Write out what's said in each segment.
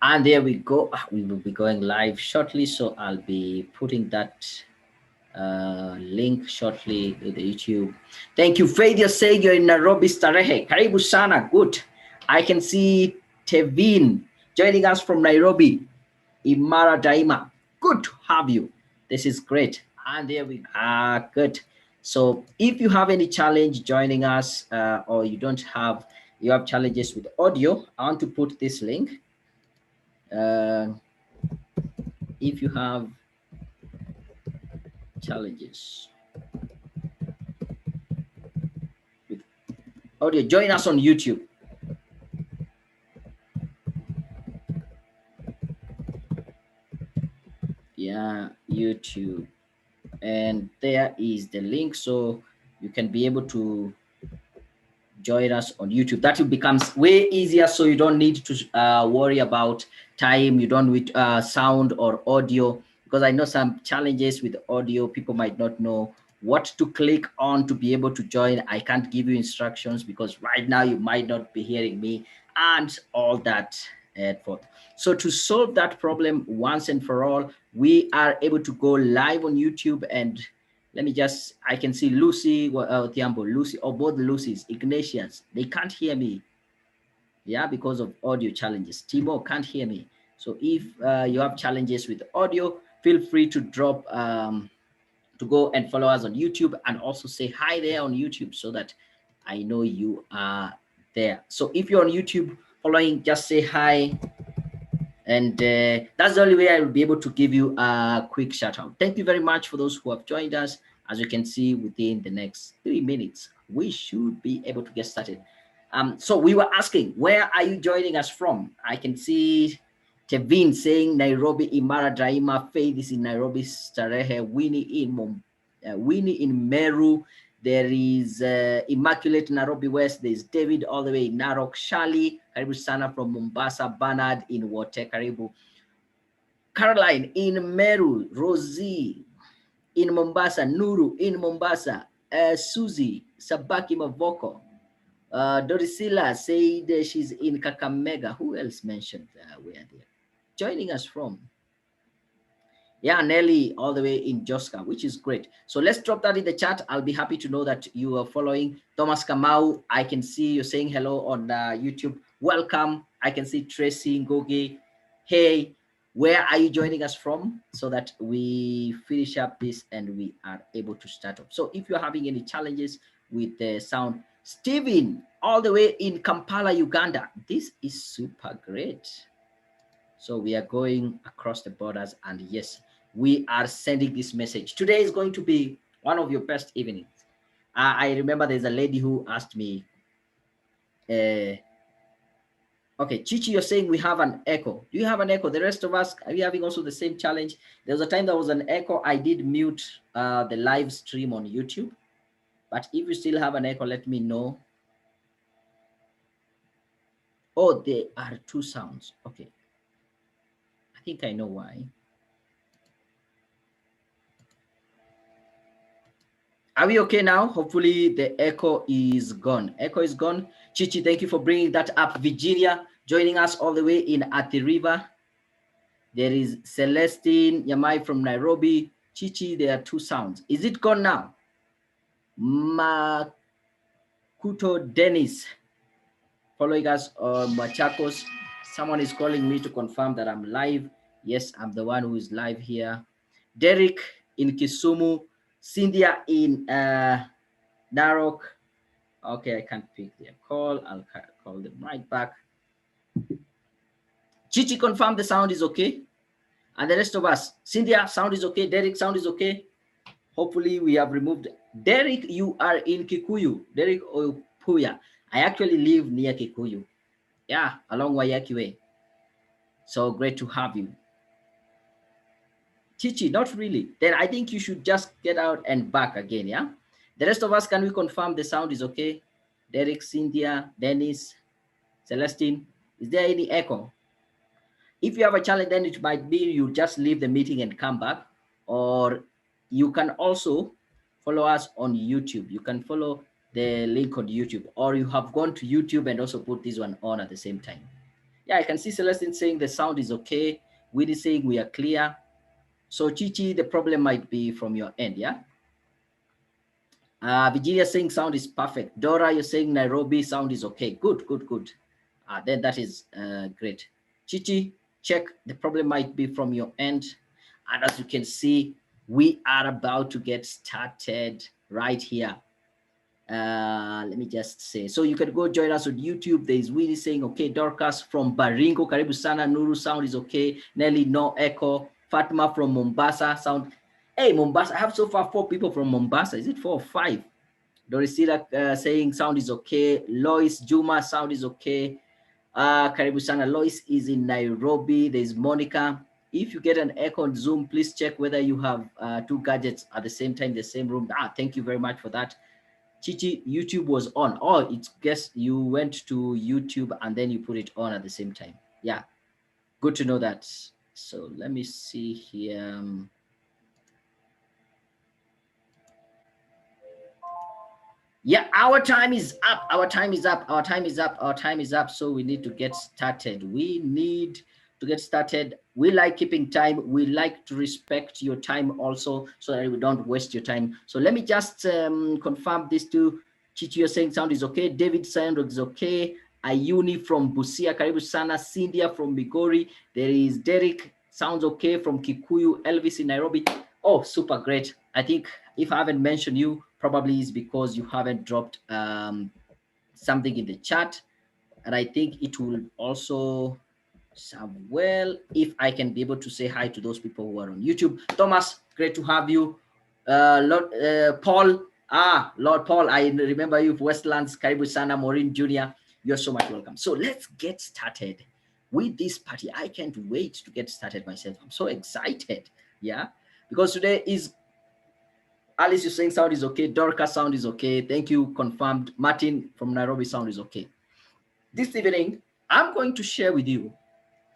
And there we go. We will be going live shortly, so I'll be putting that link shortly with the YouTube. Thank you. Faith, you're saying you're in Nairobi Starehe. Karibu sana. Good. I can see Tevin joining us from Nairobi. Imara Daima. Good to have you. This is great. And there we go. Good. So if you have any challenge joining us or you have challenges with audio, I want to put this link. If you have challenges with audio, join us on YouTube. Yeah, YouTube. And there is the link, so you can be able to join us on YouTube. That will becomes way easier, so you don't need to worry about time. You don't need sound or audio, because I know some challenges with audio. People might not know what to click on to be able to join. I can't give you instructions because right now you might not be hearing me and all that and forth. So to solve that problem once and for all, we are able to go live on YouTube. And let me just, I can see Lucy, Tiambo, Lucy, or both Lucy's, Ignatius, they can't hear me. Yeah, because of audio challenges. Timo can't hear me. So if you have challenges with audio, feel free to drop, to go and follow us on YouTube and also say hi there on YouTube so that I know you are there. So if you're on YouTube following, just say hi. And that's the only way I will be able to give you a quick shout out. Thank you very much for those who have joined us. As you can see, within the next 3 minutes, we should be able to get started. So we were asking, where are you joining us from? I can see Tevin saying Nairobi, Imara Daima, Faith is in Nairobi, Starehe, Winnie in Meru. There is Immaculate Nairobi West. There's David all the way in Narok. Shali, Karibu Sana from Mombasa. Bernard in Wote, Karibu. Caroline in Meru. Rosie in Mombasa. Nuru in Mombasa. Susie, Sabaki Mavoko. Dorisila said she's in Kakamega. Who else mentioned where they're joining us from? Yeah, Nelly all the way in Joska, which is great. So let's drop that in the chat. I'll be happy to know that you are following. Thomas Kamau, I can see you saying hello on YouTube. Welcome. I can see Tracy Ngogi. Hey, where are you joining us from? So that we finish up this and we are able to start up. So if you're having any challenges with the sound, Steven, all the way in Kampala, Uganda. This is super great. So we are going across the borders, and yes, we are sending this message. Today is going to be one of your best evenings. I remember there's a lady who asked me, okay, Chichi, you're saying we have an echo. Do you have an echo? The rest of us, are we having also the same challenge? There was a time there was an echo. I did mute the live stream on YouTube, but if you still have an echo, let me know. Oh, there are two sounds. Okay. I think I know why. Are we okay now? Hopefully the echo is gone. Echo is gone. Chichi, thank you for bringing that up. Virginia, joining us all the way in Athi River. There is Celestine Yamai from Nairobi. Chichi, there are two sounds. Is it gone now? Makuto Dennis, following us on Machakos. Someone is calling me to confirm that I'm live. Yes, I'm the one who is live here. Derek in Kisumu. Cynthia in Narok. Okay, I can't pick their call. I'll call them right back. Chichi, confirm the sound is okay. And the rest of us, Cynthia, sound is okay. Derek, sound is okay. Hopefully we have removed. Derek, you are in Kikuyu. Derek Opuya. I actually live near Kikuyu. Yeah, along Wayaki Way. So great to have you. Chichi, not really. Then I think you should just get out and back again, yeah? The rest of us, can we confirm the sound is okay? Derek, Cynthia, Dennis, Celestine, is there any echo? If you have a challenge, then it might be you just leave the meeting and come back, or you can also follow us on YouTube. You can follow the link on YouTube, or you have gone to YouTube and also put this one on at the same time. Yeah, I can see Celestine saying the sound is okay. Willie saying we are clear. So Chichi, the problem might be from your end, yeah? Virginia saying sound is perfect. Dora, you're saying Nairobi sound is okay. Good, good, good. Then that is great. Chichi, check, the problem might be from your end. And as you can see, we are about to get started right here. Let me just say, so you can go join us on YouTube. There's Willie saying, okay, Dorcas from Baringo, Karibu Sana, Nuru, sound is okay. Nelly, no echo. Fatima from Mombasa, sound. Hey, Mombasa, I have so far 4 people from Mombasa. Is it 4 or 5? Dorisila saying sound is okay. Lois, Juma, sound is okay. Karibu Sana, Lois is in Nairobi. There's Monica. If you get an echo on Zoom, please check whether you have 2 gadgets at the same time, the same room. Thank you very much for that. Chichi, YouTube was on. Oh, it's guess you went to YouTube and then you put it on at the same time. Yeah, good to know that. So let me see here. Yeah, our time is up. Our time is up. Our time is up. Our time is up. So we need to get started. We need to get started. We like keeping time. We like to respect your time also so that we don't waste your time. So let me just confirm this too. Chichi, you're saying sound is okay. David sound is okay. Ayuni from Busia, Karibu Sana. Cynthia from Migori. There is Derek, sounds okay from Kikuyu. Elvis in Nairobi. Oh, super great. I think if I haven't mentioned you, probably is because you haven't dropped something in the chat. And I think it will also serve well if I can be able to say hi to those people who are on YouTube. Thomas, great to have you. Lord Paul, Lord Paul, I remember you, Westlands, Karibu Sana, Maureen Jr. You're so much welcome. So let's get started with this party. I can't wait to get started myself. I'm so excited. Yeah, because today is Alice, you're saying sound is okay. Dorcas, sound is okay. Thank you. Confirmed. Martin from Nairobi, sound is okay. This evening, I'm going to share with you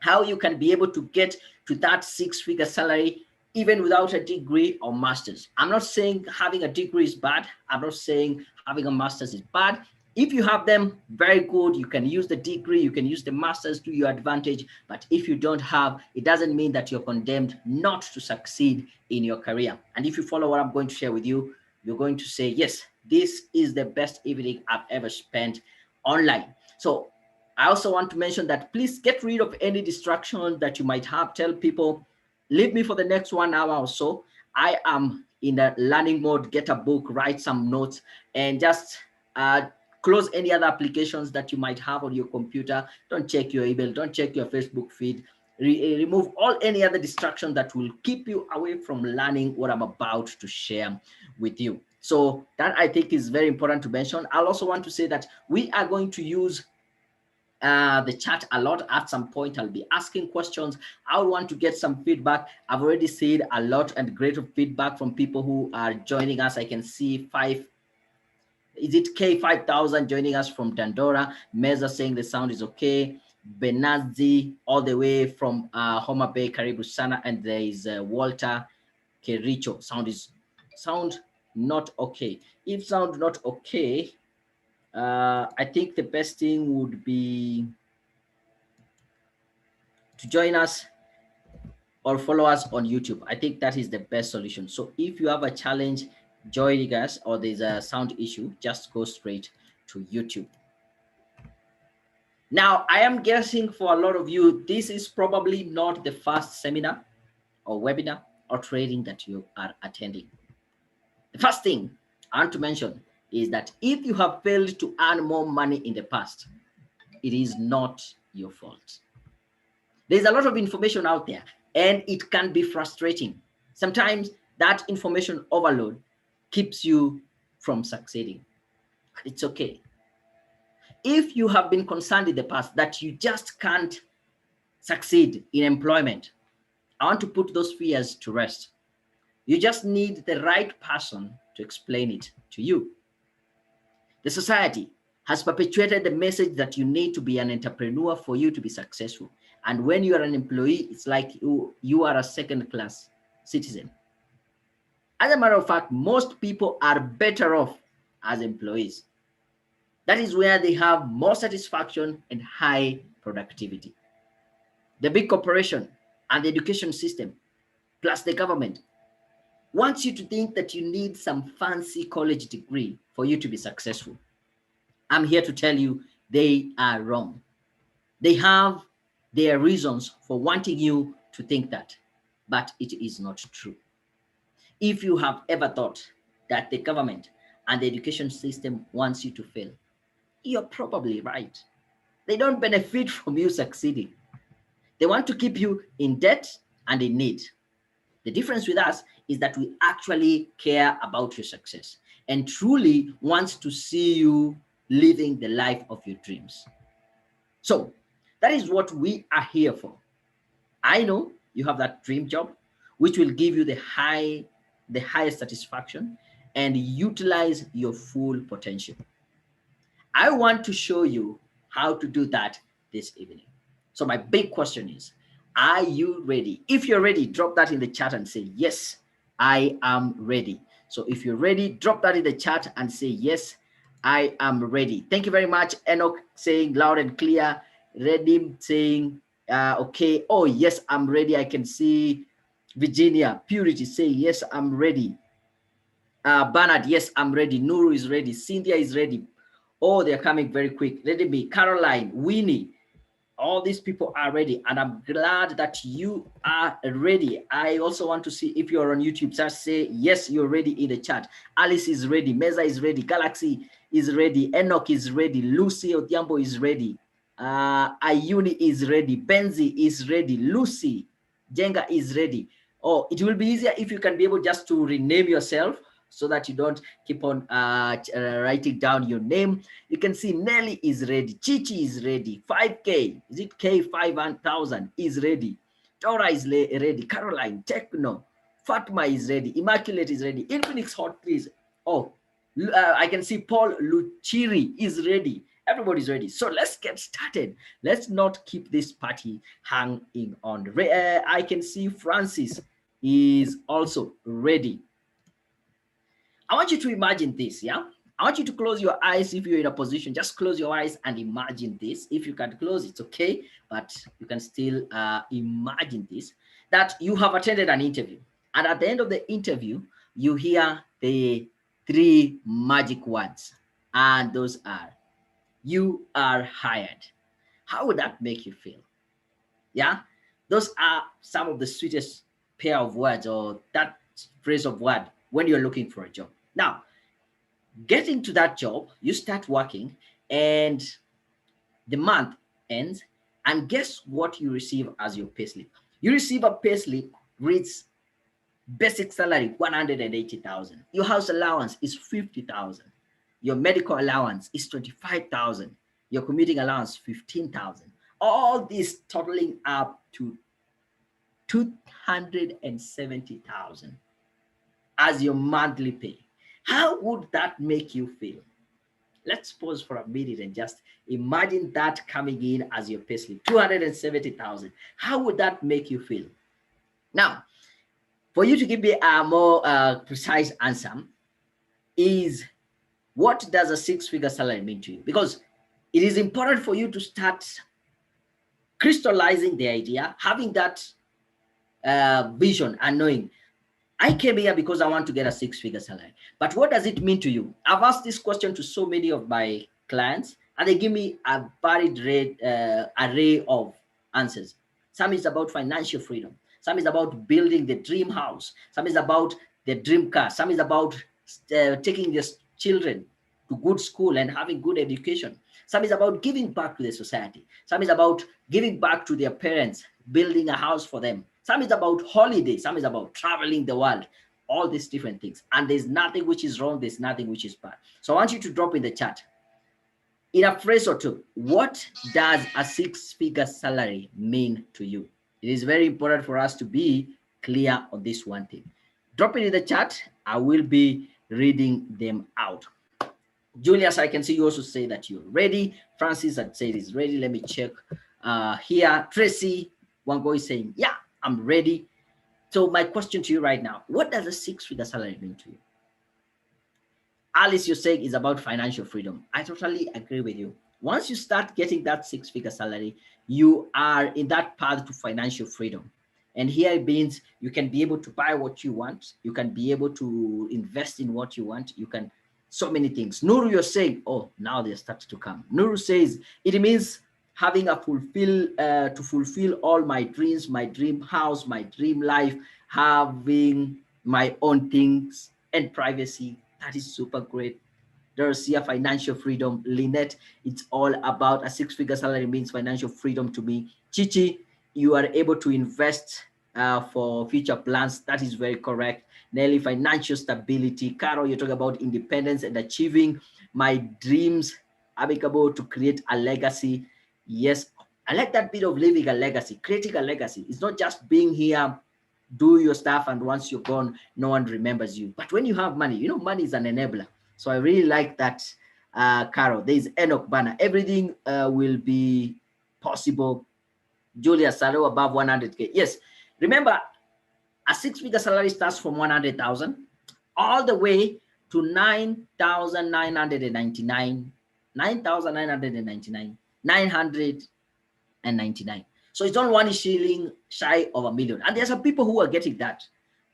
how you can be able to get to that 6-figure salary even without a degree or master's. I'm not saying having a degree is bad. I'm not saying having a master's is bad. If you have them, very good. You can use the degree, you can use the master's to your advantage. But if you don't have, it doesn't mean that you're condemned not to succeed in your career. And if you follow what I'm going to share with you, you're going to say, yes, this is the best evening I've ever spent online. So I also want to mention that please get rid of any distraction that you might have. Tell people, leave me for the next 1 hour or so. I am in a learning mode. Get a book, write some notes, and just close any other applications that you might have on your computer. Don't check your email. Don't check your Facebook feed. Remove all any other distraction that will keep you away from learning what I'm about to share with you. So that I think is very important to mention. I'll also want to say that we are going to use the chat a lot. At some point I'll be asking questions. I want to get some feedback. I've already seen a lot and great feedback from people who are joining us. I can see is it K5000 joining us from Dandora? Meza saying the sound is okay. Benazi all the way from Homa Bay, Karibu Sana, and there is Walter Kericho. Sound not okay. If sound not okay, I think the best thing would be to join us or follow us on YouTube. I think that is the best solution. So if you have a challenge joining us or there's a sound issue, just go straight to YouTube. Now, I am guessing for a lot of you, this is probably not the first seminar or webinar or training that you are attending. The first thing I want to mention is that if you have failed to earn more money in the past, it is not your fault. There's a lot of information out there and it can be frustrating. Sometimes that information overload keeps you from succeeding. It's okay. If you have been concerned in the past that you just can't succeed in employment, I want to put those fears to rest. You just need the right person to explain it to you. The society has perpetuated the message that you need to be an entrepreneur for you to be successful. And when you are an employee, it's like you are a second-class citizen. As a matter of fact, most people are better off as employees. That is where they have more satisfaction and high productivity. The big corporation and the education system, plus the government, wants you to think that you need some fancy college degree for you to be successful. I'm here to tell you they are wrong. They have their reasons for wanting you to think that, but it is not true. If you have ever thought that the government and the education system wants you to fail, you're probably right. They don't benefit from you succeeding. They want to keep you in debt and in need. The difference with us is that we actually care about your success and truly want to see you living the life of your dreams. So that is what we are here for. I know you have that dream job, which will give you the highest satisfaction and utilize your full potential. I want to show you how to do that this evening. So my big question is, are you ready? If you're ready, drop that in the chat and say, yes, I am ready. So if you're ready, drop that in the chat and say, yes, I am ready. Thank you very much. Enoch saying loud and clear. Redim saying, okay. Oh, yes, I'm ready. I can see Virginia. Purity say, yes, I'm ready. Bernard, yes, I'm ready. Nuru is ready. Cynthia is ready. Oh, they're coming very quick. Let it be. Caroline, Winnie, all these people are ready, and I'm glad that you are ready. I also want to see if you're on YouTube. Just say, yes, you're ready in the chat. Alice is ready. Meza is ready. Galaxy is ready. Enoch is ready. Lucy Odhiambo is ready. Ayuni is ready. Benzi is ready. Lucy Jenga is ready. Oh, it will be easier if you can be able just to rename yourself so that you don't keep on writing down your name. You can see Nelly is ready. Chichi is ready. 5K, is it K 5,000 is ready. Tora is ready. Caroline, Techno, Fatma is ready. Immaculate is ready. Infinix Hot 3. Oh, I can see Paul Luchiri is ready. Everybody's ready. So let's get started. Let's not keep this party hanging on. I can see Francis is also ready. I want you to imagine this, yeah? I want you to close your eyes if you're in a position. Just close your eyes and imagine this. If you can close, it's okay, but you can still imagine this, that you have attended an interview. And at the end of the interview, you hear the 3 magic words. And those are, you are hired. How would that make you feel? Yeah? Those are some of the sweetest pair of words, or that phrase of word when you're looking for a job. Now, getting to that job, you start working and the month ends, and guess what you receive as your payslip? You receive a payslip reads basic salary 180,000. Your house allowance is 50,000. Your medical allowance is 25,000. Your commuting allowance 15,000. All this totaling up to 270,000 as your monthly pay. How would that make you feel? Let's pause for a minute and just imagine that coming in as your payslip, 270,000. How would that make you feel? Now, for you to give me a more precise answer is, what does a 6-figure salary mean to you? Because it is important for you to start crystallizing the idea, having that vision and knowing, I came here because I want to get a 6-figure salary. But what does it mean to you? I've asked this question to so many of my clients, and they give me a varied array of answers. Some is about financial freedom. Some is about building the dream house. Some is about the dream car. Some is about taking their children to good school and having good education. Some is about giving back to the society. Some is about giving back to their parents, building a house for them. Some is about holiday. Some is about traveling the world. All these different things. And there's nothing which is wrong. There's nothing which is bad. So I want you to drop in the chat, in a phrase or two, what does a 6-figure salary mean to you? It is very important for us to be clear on this one thing. Drop it in the chat. I will be reading them out. Julius, I can see you also say that you're ready. Francis had said is ready. Let me check here. Tracy Wango is saying, yeah, I'm ready. So my question to you right now, what does a 6-figure salary mean to you? Alice, you're saying is about financial freedom. I totally agree with you. Once you start getting that six-figure salary, you are in that path to financial freedom. And here it means you can be able to buy what you want. You can be able to invest in what you want. You can, so many things. Nuru, you're saying, oh, now they start to come. Nuru says, it means having a to fulfill all my dreams, my dream house, my dream life, having my own things and privacy. That is super great. There's here financial freedom. Lynette, it's all about a six-figure salary means financial freedom to me. Chichi, you are able to invest for future plans. That is very correct. Nelly, financial stability. Carol, you're talking about independence and achieving my dreams, amicable to create a legacy. Yes, I like that bit of living a legacy, creating a legacy. It's not just being here, do your stuff, and once you're gone, no one remembers you. But when you have money, you know, money is an enabler. So I really like that, Carol. There's Enoch Banner. Everything will be possible. Julia Salo above 100K. Yes, remember, a six-figure salary starts from 100,000 all the way to 9,999, 9,999, 999. So it's not one shilling shy of $1 million. And there's some people who are getting that.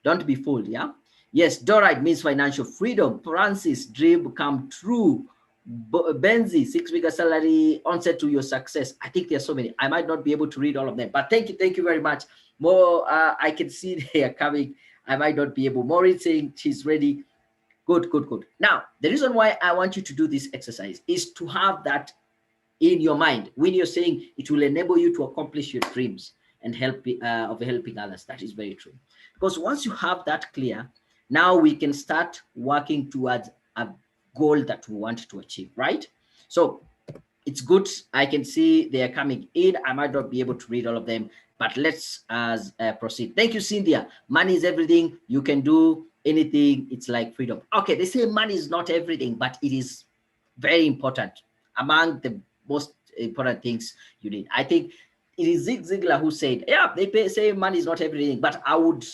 Don't be fooled, yeah? Yes, Dorite means financial freedom. Francis, dream come true. Benzi, six-figure salary, onset to your success. I think there's so many. I might not be able to read all of them, but thank you very much. More, I can see they are coming. I might not be able. Maureen saying she's ready. Good. Now, the reason why I want you to do this exercise is to have that in your mind when you're saying it will enable you to accomplish your dreams and helping others. That is very true. Because once you have that clear, now we can start working towards a goal that we want to achieve, right? So it's good. I can see they are coming in. I might not be able to read all of them, but let's proceed. Thank you, Cynthia. Money is everything. You can do anything. It's like freedom. Okay, they say money is not everything, but it is very important. Among the most important things you need. I think it is Zig Ziglar who said, yeah, they say money is not everything, but I would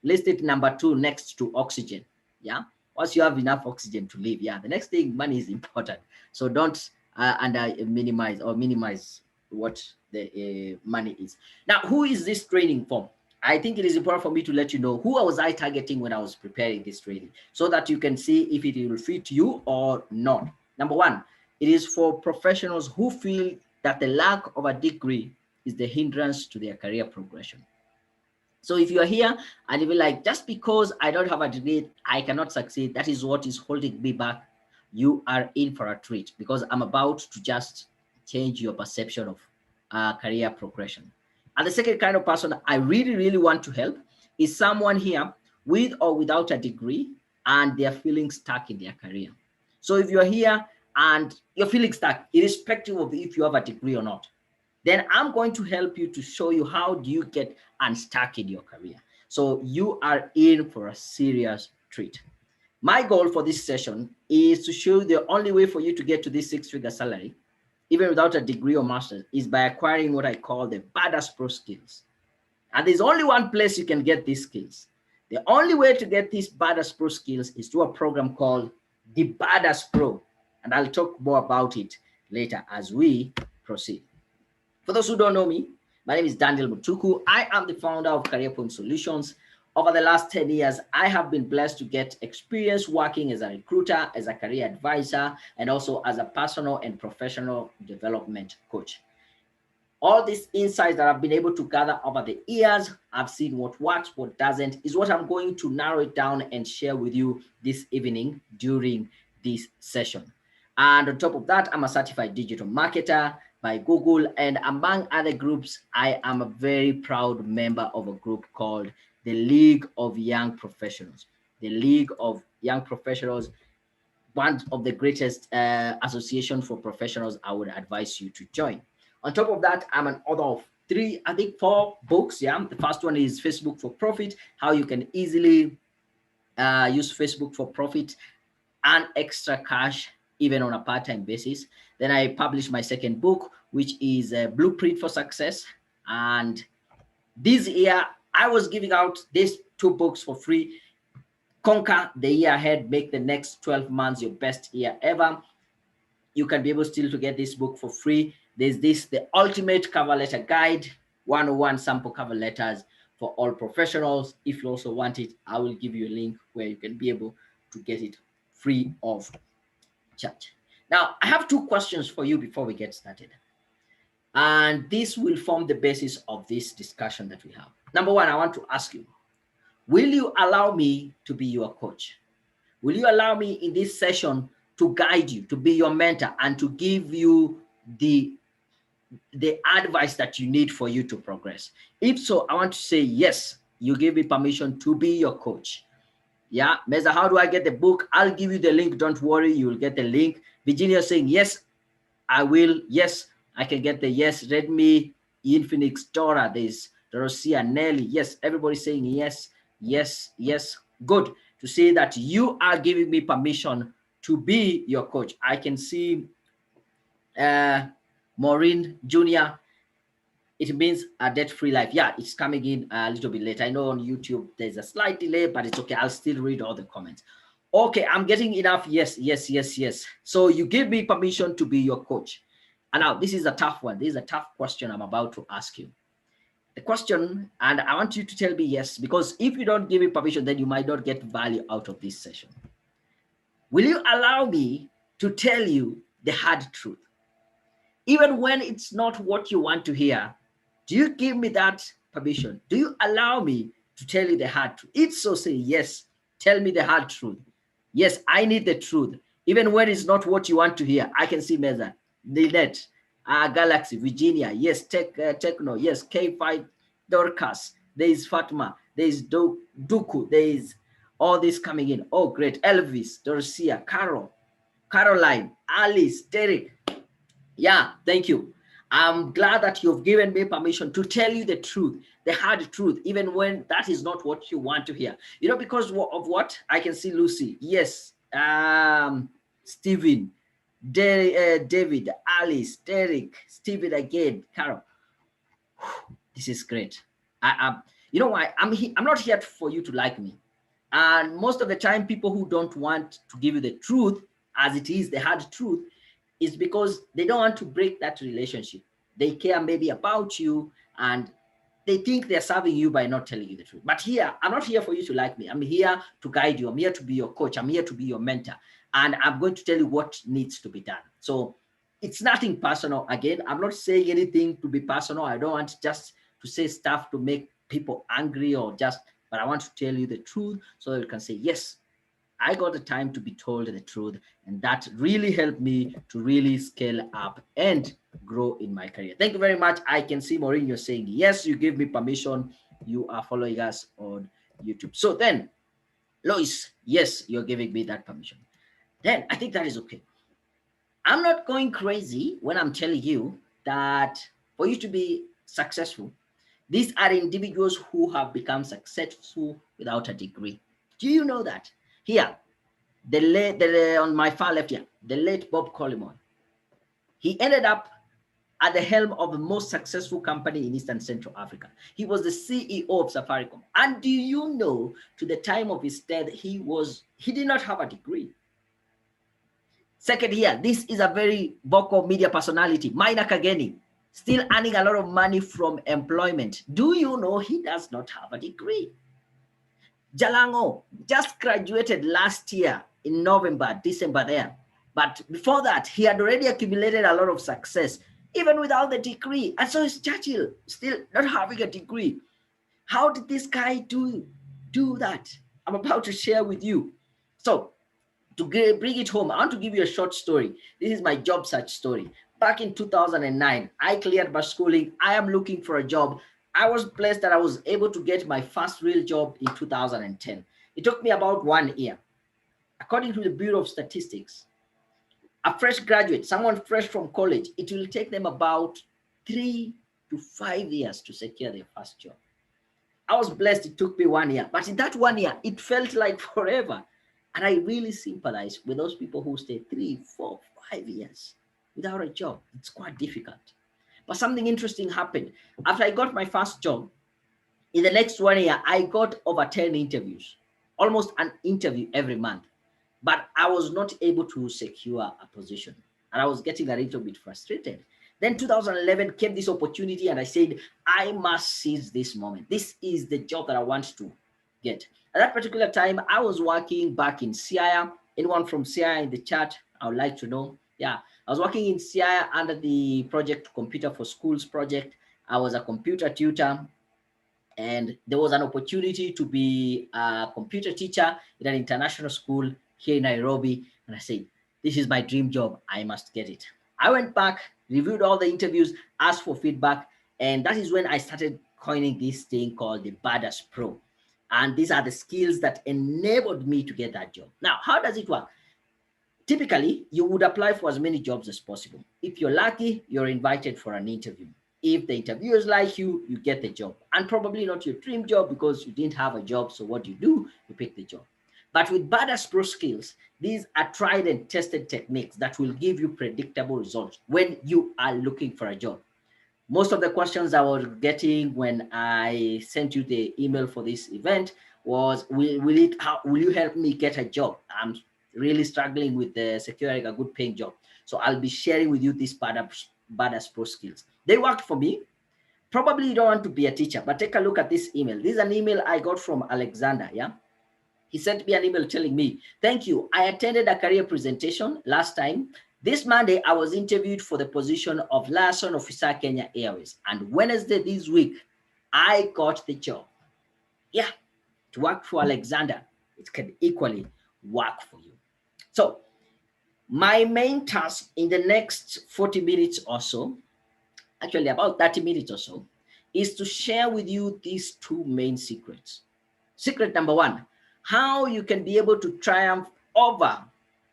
list it number 2 next to oxygen. Yeah. Once you have enough oxygen to live, yeah, the next thing, money is important. So don't minimize what the money is. Now, who is this training for? I think it is important for me to let you know who was I targeting when I was preparing this training, so that you can see if it will fit you or not. Number 1, it is for professionals who feel that the lack of a degree is the hindrance to their career progression. So if you are here and you're like, just because I don't have a degree, I cannot succeed, that is what is holding me back, you are in for a treat, because I'm about to just change your perception of career progression. And the second kind of person I really want to help is someone here with or without a degree and they're feeling stuck in their career. So if you're here and you're feeling stuck, irrespective of if you have a degree or not, then I'm going to help you to show you how do you get unstuck in your career. So you are in for a serious treat. My goal for this session is to show you the only way for you to get to this six-figure salary, even without a degree or master's, is by acquiring what I call the badass pro skills. And there's only one place you can get these skills. The only way to get these badass pro skills is through a program called the Badass Pro. And I'll talk more about it later as we proceed. For those who don't know me, my name is Daniel Mutuku. I am the founder of Career Point Solutions. Over the last 10 years, I have been blessed to get experience working as a recruiter, as a career advisor, and also as a personal and professional development coach. All these insights that I've been able to gather over the years, I've seen what works, what doesn't, is what I'm going to narrow it down and share with you this evening during this session. And on top of that, I'm a certified digital marketer by Google, and among other groups, I am a very proud member of a group called the League of Young Professionals. The League of Young Professionals, one of the greatest association for professionals I would advise you to join. On top of that, I'm an author of 4 books. Yeah, the first one is Facebook for Profit, how you can easily use Facebook for profit and extra cash even on a part-time basis. Then I published my second book, which is Blueprint for Success. And this year, I was giving out these 2 books for free. Conquer the year ahead, make the next 12 months your best year ever. you can be able still to get this book for free. There's this, the ultimate cover letter guide, 101 sample cover letters for all professionals. If you also want it, I will give you a link where you can be able to get it free of charge. Now, I have two questions for you before we get started. And this will form the basis of this discussion that we have. Number one, I want to ask you, will you allow me to be your coach? Will you allow me in this session to guide you, to be your mentor, and to give you the advice that you need for you to progress? If so, I want to say, yes, you give me permission to be your coach. Yeah, Meza, how do I get the book? I'll give you the link. Don't worry, you will get the link. Virginia saying, yes, I will. Yes, I can get the yes. Redmi, Infinix, Dora, there's Dorosia, Nelly. Yes, everybody's saying yes, yes, yes. Good to see that you are giving me permission to be your coach. I can see Maureen Jr., it means a debt-free life. Yeah, it's coming in a little bit late. I know on YouTube there's a slight delay, but it's okay. I'll still read all the comments. Okay, I'm getting enough. Yes, yes, yes, yes. So you give me permission to be your coach. And now this is a tough one. This is a tough question I'm about to ask you. The question, and I want you to tell me yes, because if you don't give me permission, then you might not get value out of this session. Will you allow me to tell you the hard truth? Even when it's not what you want to hear, do you give me that permission? Do you allow me to tell you the hard truth? If so, say yes, tell me the hard truth. Yes, I need the truth. Even when it's not what you want to hear. I can see Meza, Lynette, Galaxy, Virginia, yes, Techno, yes, K5, Dorcas, there is Fatma, there is Duku, there is all this coming in. Oh, great. Elvis, Dorosia, Carol, Caroline, Alice, Derek. Yeah, thank you. I'm glad that you've given me permission to tell you the truth, the hard truth, even when that is not what you want to hear. You know, because of what? I can see Lucy. Yes. Stephen, David, Alice, Derek, Stephen again, Carol. This is great. You know why? I'm not here for you to like me. And most of the time, people who don't want to give you the truth as it is, the hard truth, is because they don't want to break that relationship. They care maybe about you and they think they're serving you by not telling you the truth. But here, I'm not here for you to like me. I'm here to guide you. I'm here to be your coach. I'm here to be your mentor. And I'm going to tell you what needs to be done. So it's nothing personal. Again, I'm not saying anything to be personal. I don't want just to say stuff to make people angry or just, but I want to tell you the truth so that you can say, yes, I got the time to be told the truth, and that really helped me to really scale up and grow in my career. Thank you very much. I can see Maureen, you're saying, yes, you give me permission. You are following us on YouTube. So then, Lois, yes, you're giving me that permission. Then I think that is okay. I'm not going crazy when I'm telling you that for you to be successful, these are individuals who have become successful without a degree. Do you know that? Here, on my far left here, the late Bob Coleman. He ended up at the helm of the most successful company in East and Central Africa. He was the CEO of Safaricom. And do you know, to the time of his death, he did not have a degree. Second here, this is a very vocal media personality, Maina Kageni, still earning a lot of money from employment. Do you know he does not have a degree? Jalango just graduated last year in November, December there. But before that, he had already accumulated a lot of success, even without the degree. And so is Churchill, still not having a degree. How did this guy do that? I'm about to share with you. So to bring it home, I want to give you a short story. This is my job search story. Back in 2009, I cleared my schooling. I am looking for a job. I was blessed that I was able to get my first real job in 2010. It took me about 1 year. According to the Bureau of Statistics, a fresh graduate, someone fresh from college, it will take them about 3 to 5 years to secure their first job. I was blessed it took me 1 year, but in that 1 year, it felt like forever. And I really sympathize with those people who stay 3, 4, 5 years without a job. It's quite difficult. But something interesting happened. After I got my first job, in the next 1 year, I got over 10 interviews, almost an interview every month. But I was not able to secure a position. and I was getting a little bit frustrated. Then 2011 came this opportunity, and I said, I must seize this moment. This is the job that I want to get. At that particular time, I was working back in CIA. Anyone from CIA in the chat, I would like to know. Yeah, I was working in CIA under the project Computer for Schools project. I was a computer tutor, and there was an opportunity to be a computer teacher in an international school here in Nairobi. And I said, this is my dream job. I must get it. I went back, reviewed all the interviews, asked for feedback, and that is when I started coining this thing called the Badass Pro. And these are the skills that enabled me to get that job. Now, how does it work? Typically, you would apply for as many jobs as possible. If you're lucky, you're invited for an interview. If the interviewers like you, you get the job. And probably not your dream job because you didn't have a job. So what do? You pick the job. But with Badass Pro skills, these are tried and tested techniques that will give you predictable results when you are looking for a job. Most of the questions I was getting when I sent you the email for this event was, will you help me get a job? I'm really struggling with securing a good paying job. So I'll be sharing with you these Badass Pro skills. They worked for me. Probably you don't want to be a teacher, but take a look at this email. This is an email I got from Alexander. Yeah. He sent me an email telling me, thank you. I attended a career presentation last time. This Monday, I was interviewed for the position of liaison officer, Kenya Airways. And Wednesday this week, I got the job. Yeah, to work for Alexander, it can equally work for you. So my main task in the next 40 minutes or so, actually about 30 minutes or so, is to share with you these two main secrets. Secret number one, how you can be able to triumph over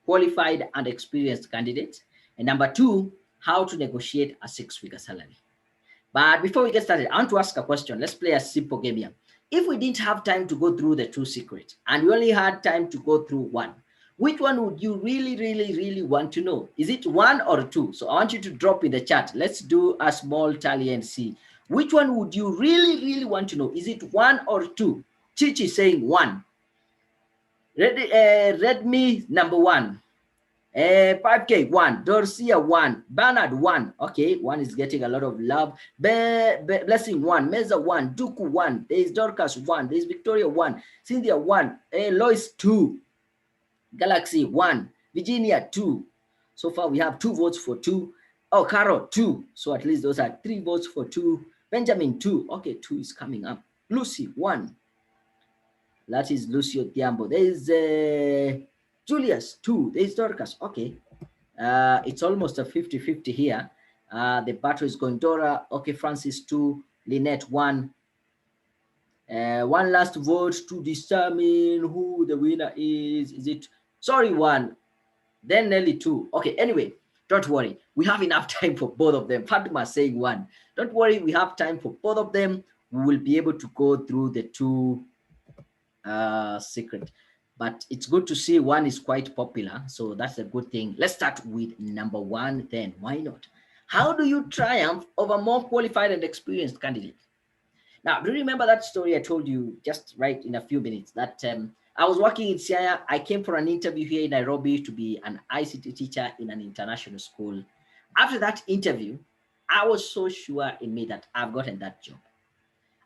qualified and experienced candidates. And number two, how to negotiate a six-figure salary. But before we get started, I want to ask a question. Let's play a simple game here. If we didn't have time to go through the two secrets and we only had time to go through one, which one would you really want to know? Is it one or two? So I want you to drop in the chat. Let's do a small tally and see. Which one would you really want to know? Is it one or two? Chichi saying one. Redmi number one. 5K one. Dorcia one. Bernard one. Okay, one is getting a lot of love. Blessing one. Meza one. Duku one. There is Dorcas one. There is Victoria one. Cynthia one. Lois two. Galaxy one. Virginia two. So far we have 2 votes for 2. Oh, Carol 2. So at least those are 3 votes for 2. Benjamin 2. Okay, 2 is coming up. Lucy 1. That is Lucio Tiambo. There is Julius 2. There is Dorcas. Okay. It's almost a 50-50 here. The battle is going. Dora. Okay, Francis 2. Lynette 1. One last vote to determine who the winner is. Is it? Sorry, 1. Then Nelly 2. Okay, anyway, don't worry. We have enough time for both of them. Fatima saying 1. Don't worry, we have time for both of them. We will be able to go through the 2 secret. But it's good to see 1 is quite popular. So that's a good thing. Let's start with number 1 then. Why not? How do you triumph over more qualified and experienced candidates? Now, do you remember that story I told you just right in a few minutes that I was working in CIA. I came for an interview here in Nairobi to be an ICT teacher in an international school. After that interview, I was so sure in me that I've gotten that job.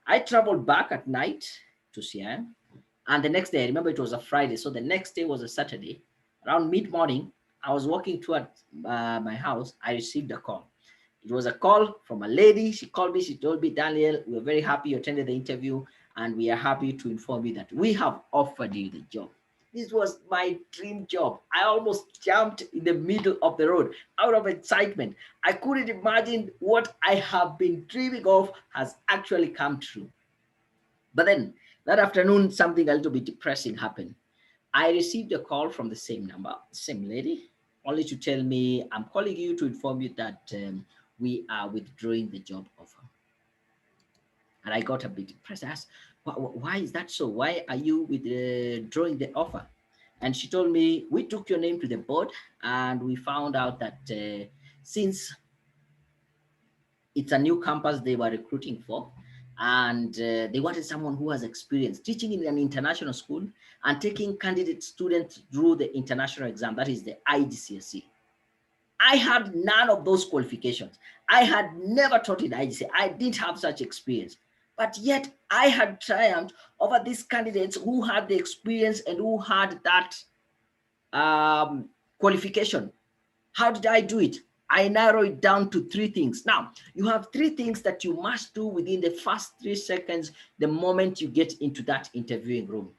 I traveled back at night to CIA. And the next day, I remember it was a Friday. So the next day was a Saturday. Around mid-morning, I was walking toward my house. I received a call. It was a call from a lady. She called me. She told me, Daniel, we're very happy you attended the interview. And we are happy to inform you that we have offered you the job. This was my dream job. I almost jumped in the middle of the road out of excitement. I couldn't imagine what I have been dreaming of has actually come true. But then that afternoon, something a little bit depressing happened. I received a call from the same number, same lady, only to tell me, I'm calling you to inform you that we are withdrawing the job offer. And I got a bit depressed. I asked, why is that so? Why are you withdrawing the offer? And she told me, we took your name to the board and we found out that since it's a new campus they were recruiting for, and they wanted someone who has experience teaching in an international school and taking candidate students through the international exam, that is the IGCSE. I had none of those qualifications. I had never taught in IGC. I didn't have such experience. But yet I had triumphed over these candidates who had the experience and who had that qualification. How did I do it? I narrow it down to 3 things. Now, you have 3 things that you must do within the first 3 seconds the moment you get into that interviewing room.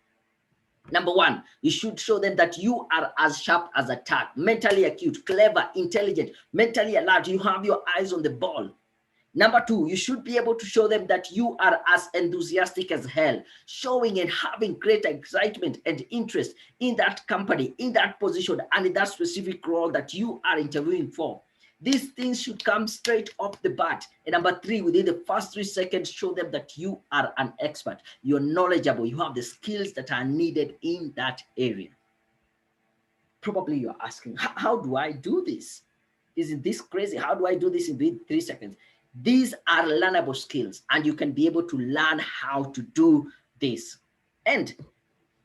Number 1, you should show them that you are as sharp as a tack, mentally acute, clever, intelligent, mentally alert. You have your eyes on the ball. Number 2, you should be able to show them that you are as enthusiastic as hell, showing and having great excitement and interest in that company, in that position, and in that specific role that you are interviewing for. These things should come straight off the bat. And number 3, within the first 3 seconds, show them that you are an expert, you're knowledgeable, you have the skills that are needed in that area. Probably you're asking, how do I do this? Isn't this crazy? How do I do this in 3 seconds? These are learnable skills, and you can be able to learn how to do this. And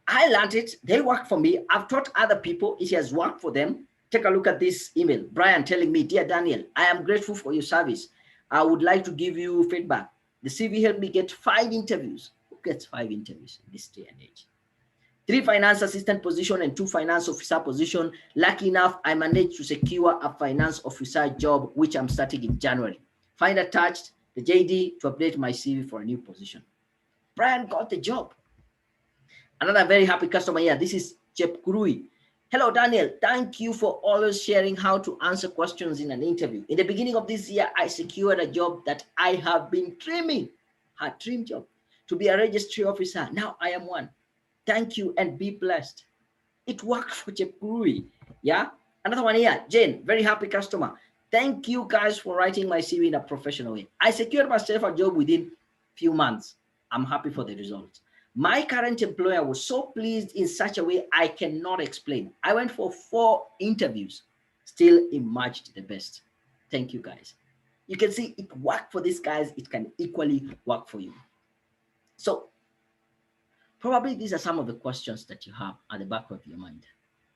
I learned it. They work for me. I've taught other people. It has worked for them. Take a look at this email. Brian telling me, "Dear Daniel, I am grateful for your service. I would like to give you feedback. The CV helped me get 5 interviews." Who gets 5 interviews in this day and age? 3 finance assistant position and 2 finance officer position. Lucky enough, I managed to secure a finance officer job, which I'm starting in January. Find attached the JD to update my CV for a new position. Brian got the job. Another very happy customer here. This is Chepkurui. "Hello, Daniel. Thank you for always sharing how to answer questions in an interview. In the beginning of this year, I secured a job that I have been dreaming, a dream job, to be a registry officer. Now I am one. Thank you and be blessed." It worked for Chepkurui. Yeah. Another one here. Jane, very happy customer. "Thank you guys for writing my CV in a professional way. I secured myself a job within few months. I'm happy for the results. My current employer was so pleased in such a way I cannot explain. I went for 4 interviews, still emerged the best. Thank you guys." You can see it worked for these guys. It can equally work for you. So probably these are some of the questions that you have at the back of your mind.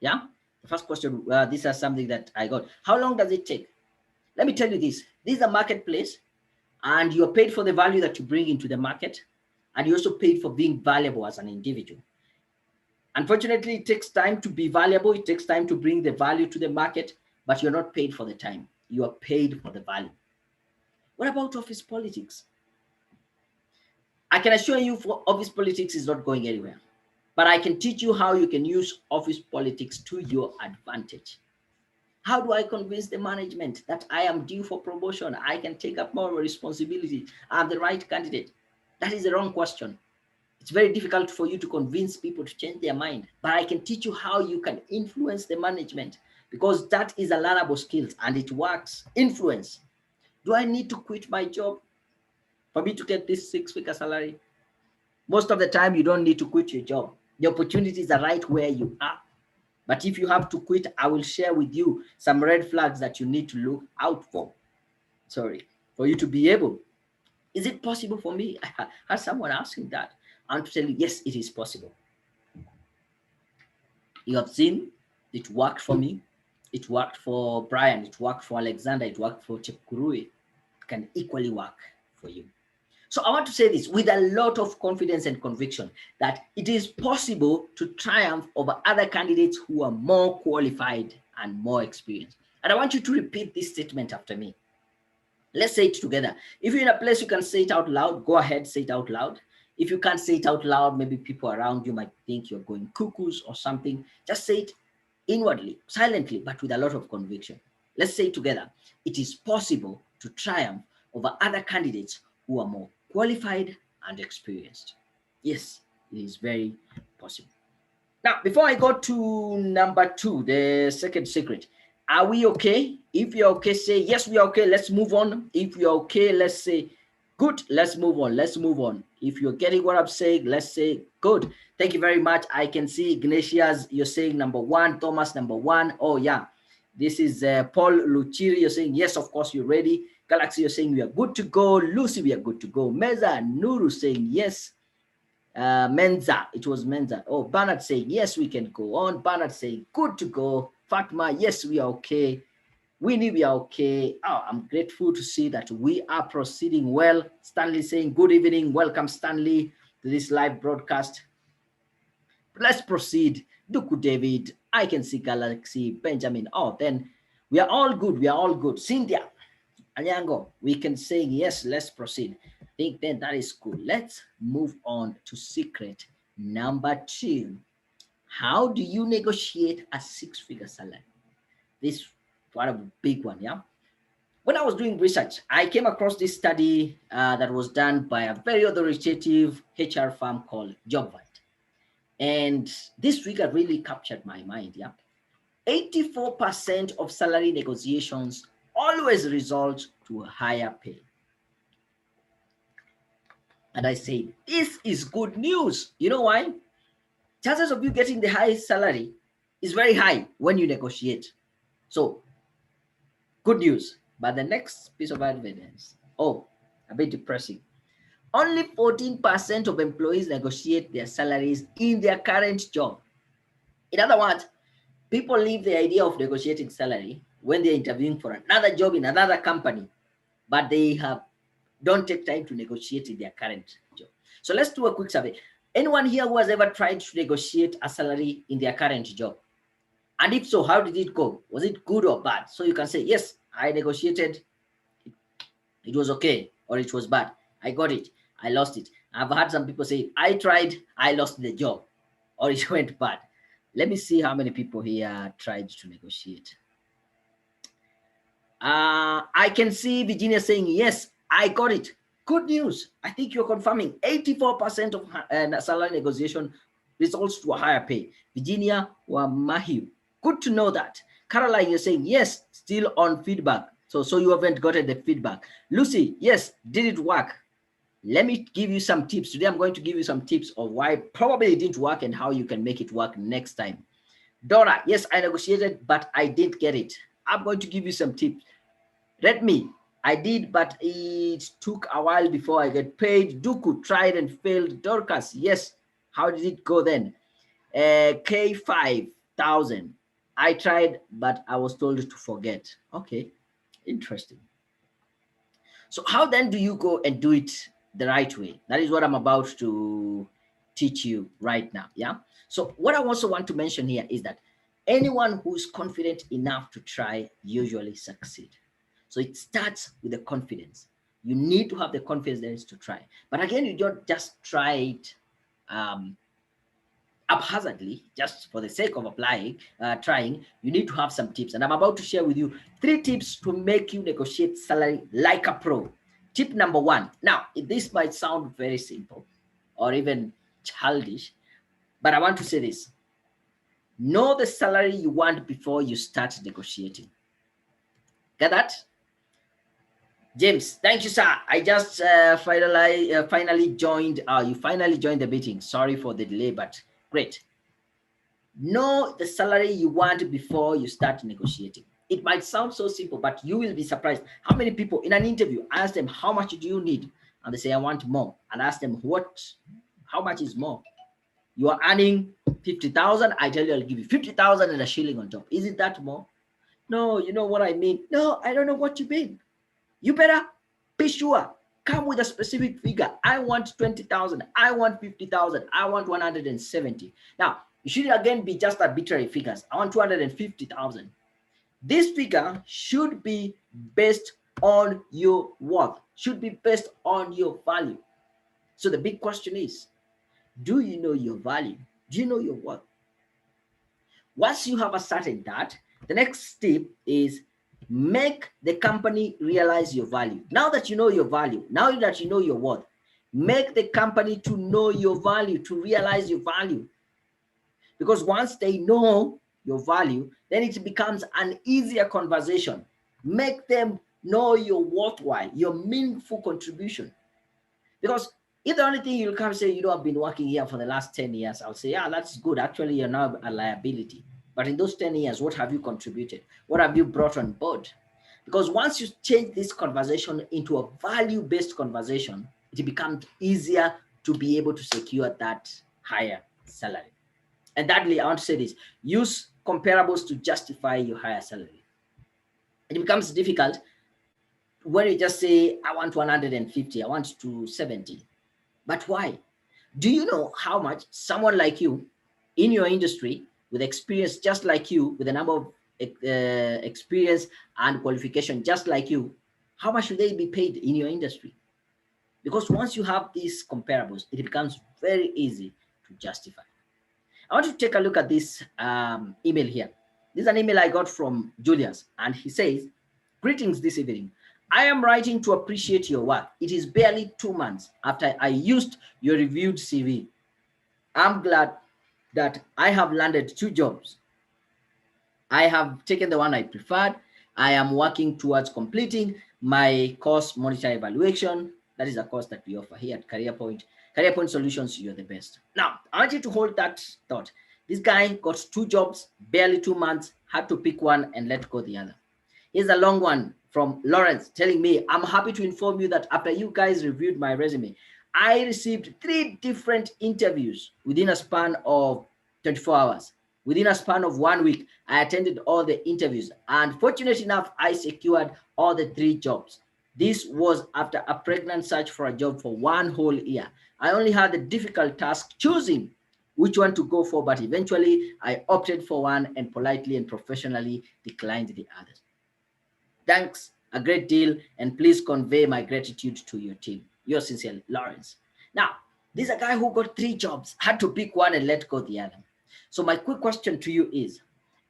Yeah. The first question, these are something that I got. How long does it take? Let me tell you this. This is a marketplace, and you're paid for the value that you bring into the market, and you're also paid for being valuable as an individual. Unfortunately, it takes time to be valuable. It takes time to bring the value to the market, but you're not paid for the time. You are paid for the value. What about office politics? I can assure you office politics is not going anywhere, but I can teach you how you can use office politics to your advantage. How do I convince the management that I am due for promotion? I can take up more responsibility. I'm the right candidate. That is the wrong question. It's very difficult for you to convince people to change their mind, but I can teach you how you can influence the management, because that is a learnable skill and it works. Influence. Do I need to quit my job for me to get this 6-figure salary? Most of the time, you don't need to quit your job. The opportunities are right where you are. But if you have to quit, I will share with you some red flags that you need to look out for. For you to be able. Is it possible for me? I had someone asking that. I want to tell you, yes, it is possible. You have seen it worked for me. It worked for Brian. It worked for Alexander. It worked for Chepkurui. It can equally work for you. So I want to say this with a lot of confidence and conviction, that it is possible to triumph over other candidates who are more qualified and more experienced. And I want you to repeat this statement after me. Let's say it together. If you're in a place you can say it out loud, go ahead, say it out loud. If you can't say it out loud, maybe people around you might think you're going cuckoos or something. Just say it inwardly, silently, but with a lot of conviction. Let's say it together. It is possible to triumph over other candidates who are more qualified and experienced. Yes, it is very possible. Now, before I go to number 2, the second secret, are we okay? If you're okay, say, yes, we are okay. Let's move on. If you're okay, let's say, good. Let's move on. Let's move on. If you're getting what I'm saying, let's say, good. Thank you very much. I can see Ignatius, you're saying number 1. Thomas, number 1. Oh, yeah. This is Paul Luchiri. You're saying, yes, of course, you're ready. Galaxy, you're saying we are good to go. Lucy, we are good to go. Meza, Nuru saying yes. Menza, it was Menza. Oh, Bernard saying yes, we can go on. Bernard saying good to go. Fatma, yes, we are okay. Winnie, we are okay. Oh, I'm grateful to see that we are proceeding well. Stanley saying, good evening. Welcome, Stanley, to this live broadcast. Let's proceed. Duku David, I can see Galaxy, Benjamin. Oh, then we are all good. We are all good. Cynthia, Anyango, we can say yes, let's proceed. I think then that is cool. Let's move on to secret number 2. How do you negotiate a 6-figure salary? This one a big one, yeah. When I was doing research, I came across this study that was done by a very authoritative HR firm called JOBVITE. And this figure really captured my mind, yeah. 84% of salary negotiations always result to a higher pay. And I say, this is good news. You know why? Chances of you getting the highest salary is very high when you negotiate. So, good news. But the next piece of evidence, oh, a bit depressing. Only 14% of employees negotiate their salaries in their current job. In other words, people leave the idea of negotiating salary when they're interviewing for another job in another company, but they don't take time to negotiate in their current job. So let's do a quick survey. Anyone here who has ever tried to negotiate a salary in their current job? And if so, how did it go? Was it good or bad? So you can say, yes, I negotiated. It was okay, or it was bad. I got it. I lost it. I've had some people say, I tried, I lost the job, or it went bad. Let me see how many people here tried to negotiate. I can see Virginia saying, yes, I got it. Good news. I think you're confirming 84% of salary negotiation results to a higher pay. Virginia Wamahiu. Good to know that. Caroline, you're saying, yes, still on feedback. So you haven't gotten the feedback. Lucy, yes, did it work? Let me give you some tips. Today I'm going to give you some tips of why probably it didn't work and how you can make it work next time. Dora, yes, I negotiated, but I didn't get it. I'm going to give you some tips. Redmi, I did, but it took a while before I get paid. Duku tried and failed. Dorcas, yes. How did it go then? K5000. I tried, but I was told to forget. Okay, interesting. So how then do you go and do it the right way? That is what I'm about to teach you right now. Yeah. So what I also want to mention here is that anyone who's confident enough to try usually succeed. So it starts with the confidence. You need to have the confidence to try. But again, you don't just try it haphazardly, just for the sake of trying. You need to have some tips. And I'm about to share with you 3 tips to make you negotiate salary like a pro. Tip number 1. Now, this might sound very simple or even childish, but I want to say this. Know the salary you want before you start negotiating. Get that? James, thank you, sir. I just finally joined. You finally joined the meeting. Sorry for the delay, but great. Know the salary you want before you start negotiating. It might sound so simple, but you will be surprised how many people in an interview ask them, how much do you need? And they say, I want more. And ask them, how much is more? You are earning 50,000. I tell you, I'll give you 50,000 and a shilling on top. Is it that more? No, you know what I mean? No, I don't know what you mean. You better be sure. Come with a specific figure. I want 20,000. I want 50,000. I want 170. Now, you should again be just arbitrary figures. I want 250,000. This figure should be based on your worth, should be based on your value. So the big question is, do you know your value? Do you know your worth? Once you have ascertained that, the next step is make the company realize your value. Now that you know your value, now that you know your worth, make the company to know your value, to realize your value. Because once they know your value, then it becomes an easier conversation. Make them know your worthwhile, your meaningful contribution. Because if the only thing you'll come say, you know, I've been working here for the last 10 years, I'll say, yeah, that's good. Actually, you're now a liability. But in those 10 years, what have you contributed? What have you brought on board? Because once you change this conversation into a value-based conversation, it becomes easier to be able to secure that higher salary. And thirdly, I want to say this, use comparables to justify your higher salary. It becomes difficult when you just say, I want 150, I want to 70. But why? Do you know how much someone like you in your industry with experience just like you, with a number of experience and qualification just like you, how much should they be paid in your industry? Because once you have these comparables, it becomes very easy to justify. I want you to take a look at this email here. This is an email I got from Julius, and he says, greetings this evening. I am writing to appreciate your work. It is barely 2 months after I used your reviewed CV. I'm glad that I have landed 2 jobs. I have taken the one I preferred. I am working towards completing my course monitor evaluation. That is a course that we offer here at Career Point. Career Point Solutions, you're the best. Now, I want you to hold that thought. This guy got 2 jobs, barely 2 months, had to pick one and let go the other. Here's a long one from Lawrence telling me, I'm happy to inform you that after you guys reviewed my resume, I received 3 different interviews within a span of 24 hours. Within a span of 1 week, I attended all the interviews, and fortunate enough, I secured all the 3 jobs. This was after a pregnant search for a job for 1 whole year. I only had the difficult task choosing which one to go for, but eventually I opted for one and politely and professionally declined the others. Thanks a great deal, and please convey my gratitude to your team. Yours sincerely, Lawrence. Now, this is a guy who got 3 jobs, had to pick one and let go the other. So my quick question to you is,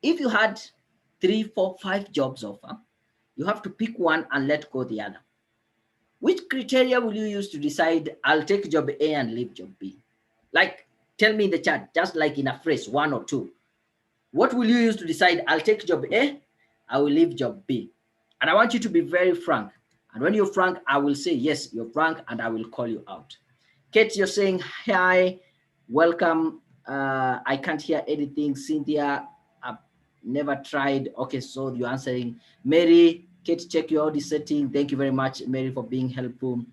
if you had 3, 4, 5 jobs offer, you have to pick one and let go the other. Which criteria will you use to decide I'll take job A and leave job B? Like, tell me in the chat, just like in a phrase, 1 or 2. What will you use to decide I'll take job A, I will leave job B? And I want you to be very frank. And when you're frank, I will say, yes, you're frank, and I will call you out. Kate, you're saying, hi, welcome. I can't hear anything. Cynthia, I've never tried. Okay, so you're answering. Mary, Kate, check your audio setting. Thank you very much, Mary, for being helpful.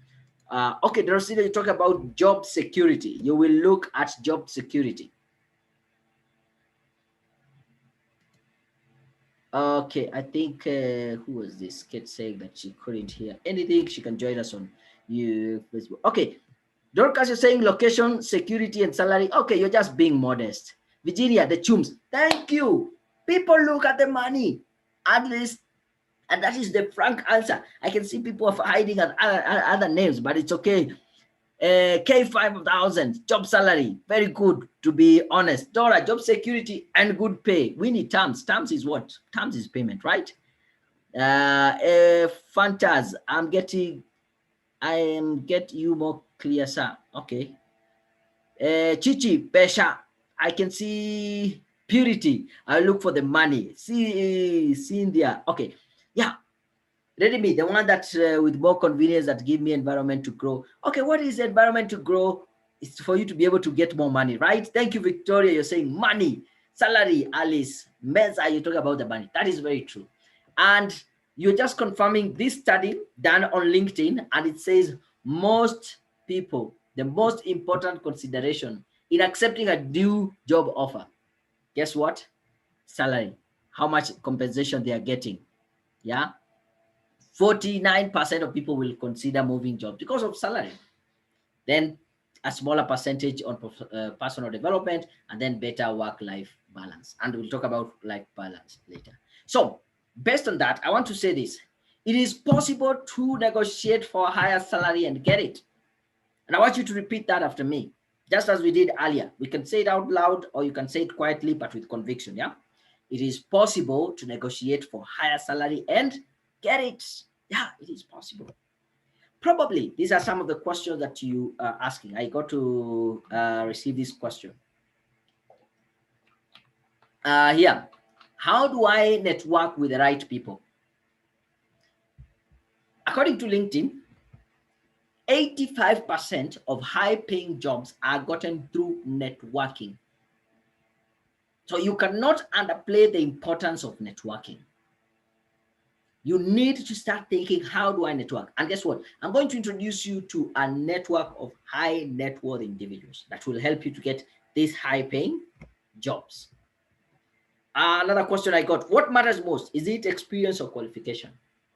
Okay, Dorosina, you talk about job security. You will look at job security. Okay, I think, who was this? Kate saying that she couldn't hear anything. She can join us on Facebook. Okay, Dorcas, you're saying location, security, and salary. Okay, you're just being modest. Virginia, the chums. Thank you. People look at the money, at least, and that is the frank answer. I can see people are hiding at other names, but it's okay. K5,000 job salary, very good, to be honest. Dora, job security and good pay. We need terms. Terms is what? Terms is payment, right? Fantas, I am get you more clear, sir. Okay. Chichi, Pesha, I can see purity. I look for the money. See Cynthia. Okay. Yeah. Ready, the one that with more convenience, that give me environment to grow. Okay, what is environment to grow? It's for you to be able to get more money, right? Thank you, Victoria. You're saying money, salary, Alice, Mensa, you talk about the money. That is very true. And you're just confirming this study done on LinkedIn, and it says most people, the most important consideration in accepting a new job offer, guess what? Salary, how much compensation they are getting. Yeah. 49% of people will consider moving jobs because of salary. Then a smaller percentage on personal development, and then better work-life balance. And we'll talk about life balance later. So based on that, I want to say this. It is possible to negotiate for a higher salary and get it. And I want you to repeat that after me, just as we did earlier. We can say it out loud, or you can say it quietly, but with conviction, yeah? It is possible to negotiate for higher salary and get it. Yeah, it is possible. Probably these are some of the questions that you are asking. I got to receive this question. Here, how do I network with the right people? According to LinkedIn, 85% of high-paying jobs are gotten through networking. So you cannot underplay the importance of networking. You need to start thinking, how do I network? And guess what? I'm going to introduce you to a network of high net worth individuals that will help you to get these high paying jobs. Another question I got, what matters most? Is it experience or qualification?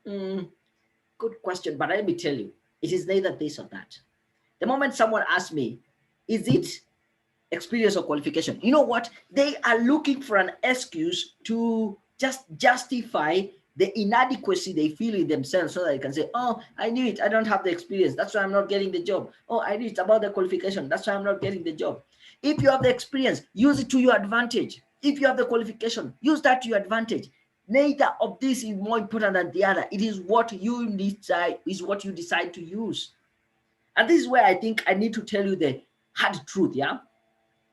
Good question, but let me tell you, it is neither this or that. The moment someone asks me, is it experience or qualification? You know what? They are looking for an excuse to just justify the inadequacy they feel in themselves so that they can say, oh, I knew it. I don't have the experience. That's why I'm not getting the job. Oh, I knew it's about the qualification. That's why I'm not getting the job. If you have the experience, use it to your advantage. If you have the qualification, use that to your advantage. Neither of this is more important than the other. It is what you decide to use. And this is where I think I need to tell you the hard truth, yeah?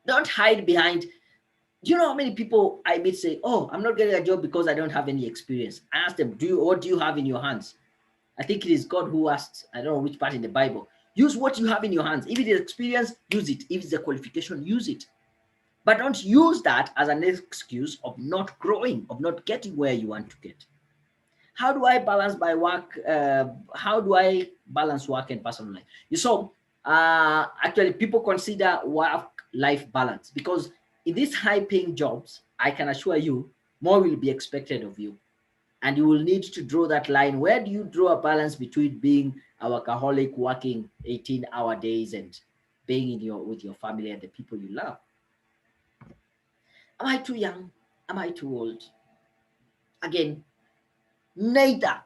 Don't hide behind. Do you know how many people I meet say, oh, I'm not getting a job because I don't have any experience? I ask them, what do you have in your hands? I think it is God who asked, I don't know which part in the Bible. Use what you have in your hands. If it is experience, use it. If it's a qualification, use it. But don't use that as an excuse of not growing, of not getting where you want to get. How do I balance my work? How do I balance work and personal life? So actually, people consider work-life balance because in these high-paying jobs, I can assure you, more will be expected of you. And you will need to draw that line. Where do you draw a balance between being a workaholic, working 18-hour days and being with your family and the people you love? Am I too young? Am I too old? Again, neither.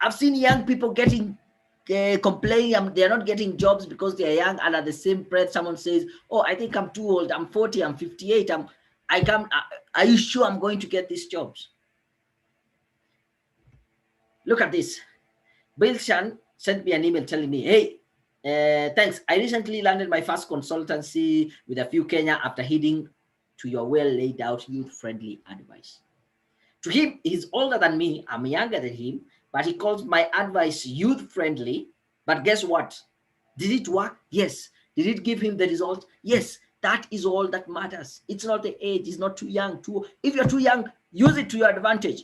I've seen young people getting complaining they're not getting jobs because they're young, and at the same breath, someone says, "Oh, I think I'm too old. I'm 40. I'm 58. Are you sure I'm going to get these jobs?" Look at this. Bill Shan sent me an email telling me, "Hey, thanks. I recently landed my first consultancy with a few Kenya after heeding to your well laid out youth-friendly advice." To him, he's older than me. I'm younger than him, but he calls my advice youth-friendly. But guess what? Did it work? Yes. Did it give him the result? Yes. That is all that matters. It's not the age. It's not too young. If you're too young, use it to your advantage.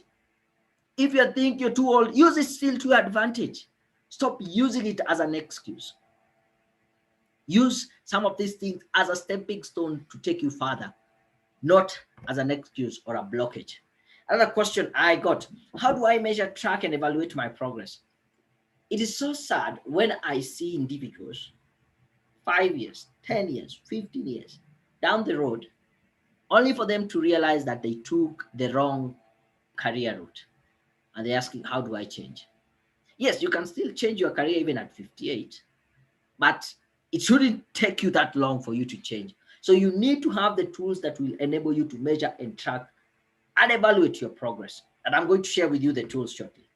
If you think you're too old, use it still to your advantage. Stop using it as an excuse. Use some of these things as a stepping stone to take you further, not as an excuse or a blockage. Another question I got, how do I measure, track, and evaluate my progress? It is so sad when I see individuals 5 years, 10 years, 15 years down the road, only for them to realize that they took the wrong career route. And they're asking, how do I change? Yes, you can still change your career even at 58, but it shouldn't take you that long for you to change. So you need to have the tools that will enable you to measure and track and evaluate your progress. And I'm going to share with you the tools shortly.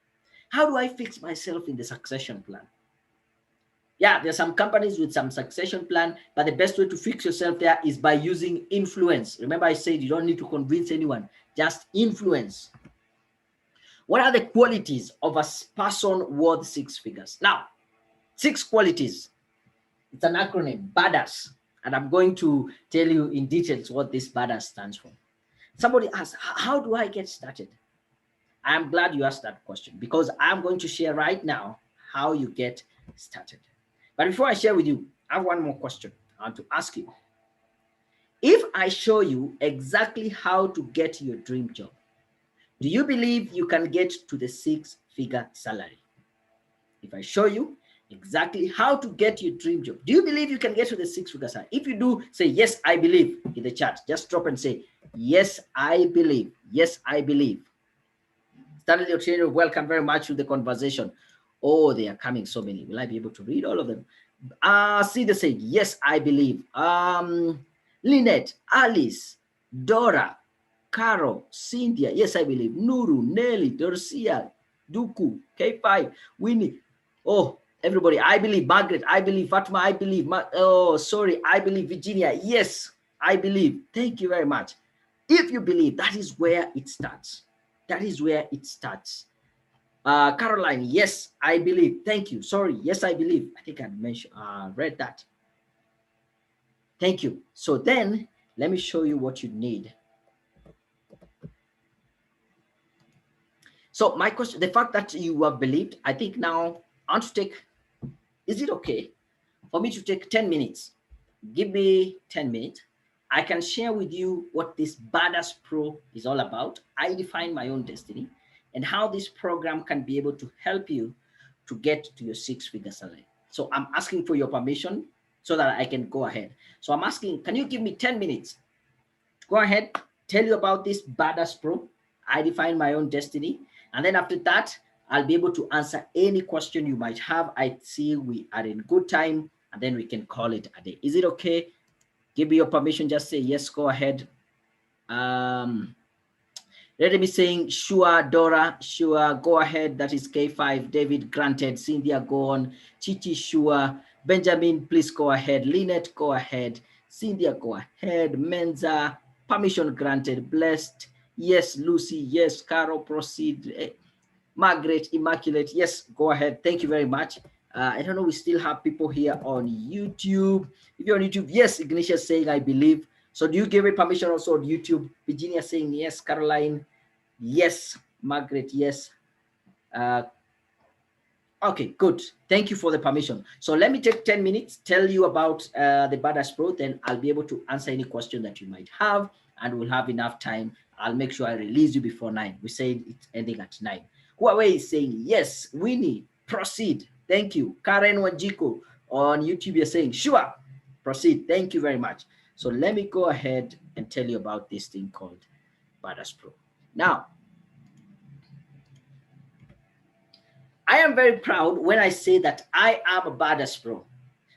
How do I fix myself in the succession plan? Yeah, there's some companies with some succession plan, but the best way to fix yourself there is by using influence. Remember I said you don't need to convince anyone, just influence. What are the qualities of a person worth 6 figures? Now, 6 qualities. It's an acronym, BADAS. And I'm going to tell you in details what this BADAS stands for. Somebody asked, how do I get started? I'm glad you asked that question because I'm going to share right now how you get started. But before I share with you, I have one more question I want to ask you. If I show you exactly how to get your dream job, do you believe you can get to the 6-figure salary? If I show you exactly how to get your dream job, do you believe you can get to the 6-figure salary? If you do, say, yes, I believe in the chat. Just drop and say, yes, I believe. Yes, I believe. Stanley Otieno, welcome very much to the conversation. Oh, they are coming so many. Will I be able to read all of them? See the saying, yes, I believe. Lynette, Alice, Dora, Carol, Cynthia, yes, I believe. Nuru, Nelly, Dorcia, Duku, K5, Winnie. Oh, everybody, I believe. Margaret, I believe. Fatma, I believe. I believe. Virginia, yes, I believe. Thank you very much. If you believe, that is where it starts. That is where it starts. Caroline, yes, I believe. Thank you. Sorry, yes, I believe. I think I mentioned, read that. Thank you. So then, let me show you what you need. So my question, the fact that you have believed, I think now I want to take, is it okay for me to take 10 minutes? Give me 10 minutes I can share with you what this Badass Pro is all about. I define my own destiny and how this program can be able to help you to get to your six-figure salary. So I'm asking for your permission so that I can go ahead. So I'm asking, can you give me 10 minutes to go ahead, tell you about this Badass Pro? I define my own destiny. And then after that, I'll be able to answer any question you might have. I see we are in good time, and then we can call it a day. Is it okay? Give me your permission. Just say yes, go ahead. Let me saying, sure, Dora, sure, go ahead. That is K5, David, granted. Cynthia, go on. Chichi, sure. Benjamin, please go ahead. Lynette, go ahead. Cynthia, go ahead. Menza, permission granted. Blessed, yes. Lucy, yes. Carol, proceed. Margaret, Immaculate, yes, go ahead. Thank you very much. I don't know, we still have people here on YouTube. If you're on YouTube, yes, Ignatius saying, I believe. So do you give a permission also on YouTube? Virginia saying, yes. Caroline, yes. Margaret, yes. Okay, good. Thank you for the permission. So let me take 10 minutes, tell you about the Badass Pro, then I'll be able to answer any question that you might have, and we'll have enough time. I'll make sure I release you before 9. We said it's ending at 9. Huawei is saying, yes. Winnie, proceed. Thank you. Karen Wajiko on YouTube, you're saying, sure, proceed. Thank you very much. So let me go ahead and tell you about this thing called Badass Pro. Now, I am very proud when I say that I am a Badass Pro.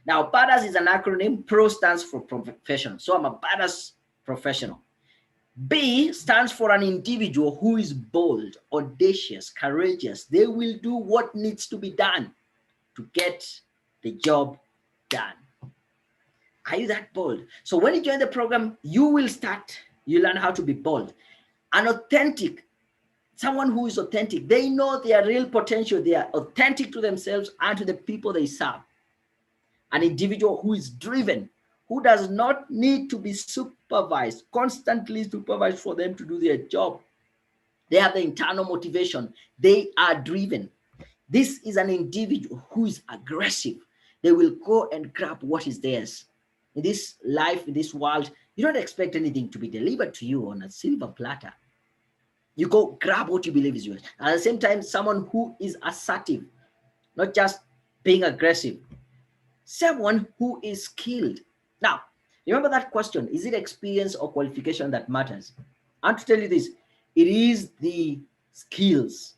Now, Badass is an acronym. Pro stands for professional. So I'm a Badass professional. B stands for an individual who is bold, audacious, courageous. They will do what needs to be done to get the job done. Are you that bold? So when you join the program, you learn how to be bold. An authentic, someone who is authentic. They know their real potential. They are authentic to themselves and to the people they serve. An individual who is driven, who does not need to be supervised, constantly supervised for them to do their job. They have the internal motivation. They are driven. This is an individual who is aggressive. They will go and grab what is theirs. In this life, in this world, you don't expect anything to be delivered to you on a silver platter. You go grab what you believe is yours. And at the same time, someone who is assertive, not just being aggressive. Someone who is skilled. Now, remember that question, is it experience or qualification that matters? I want to tell you this, it is the skills.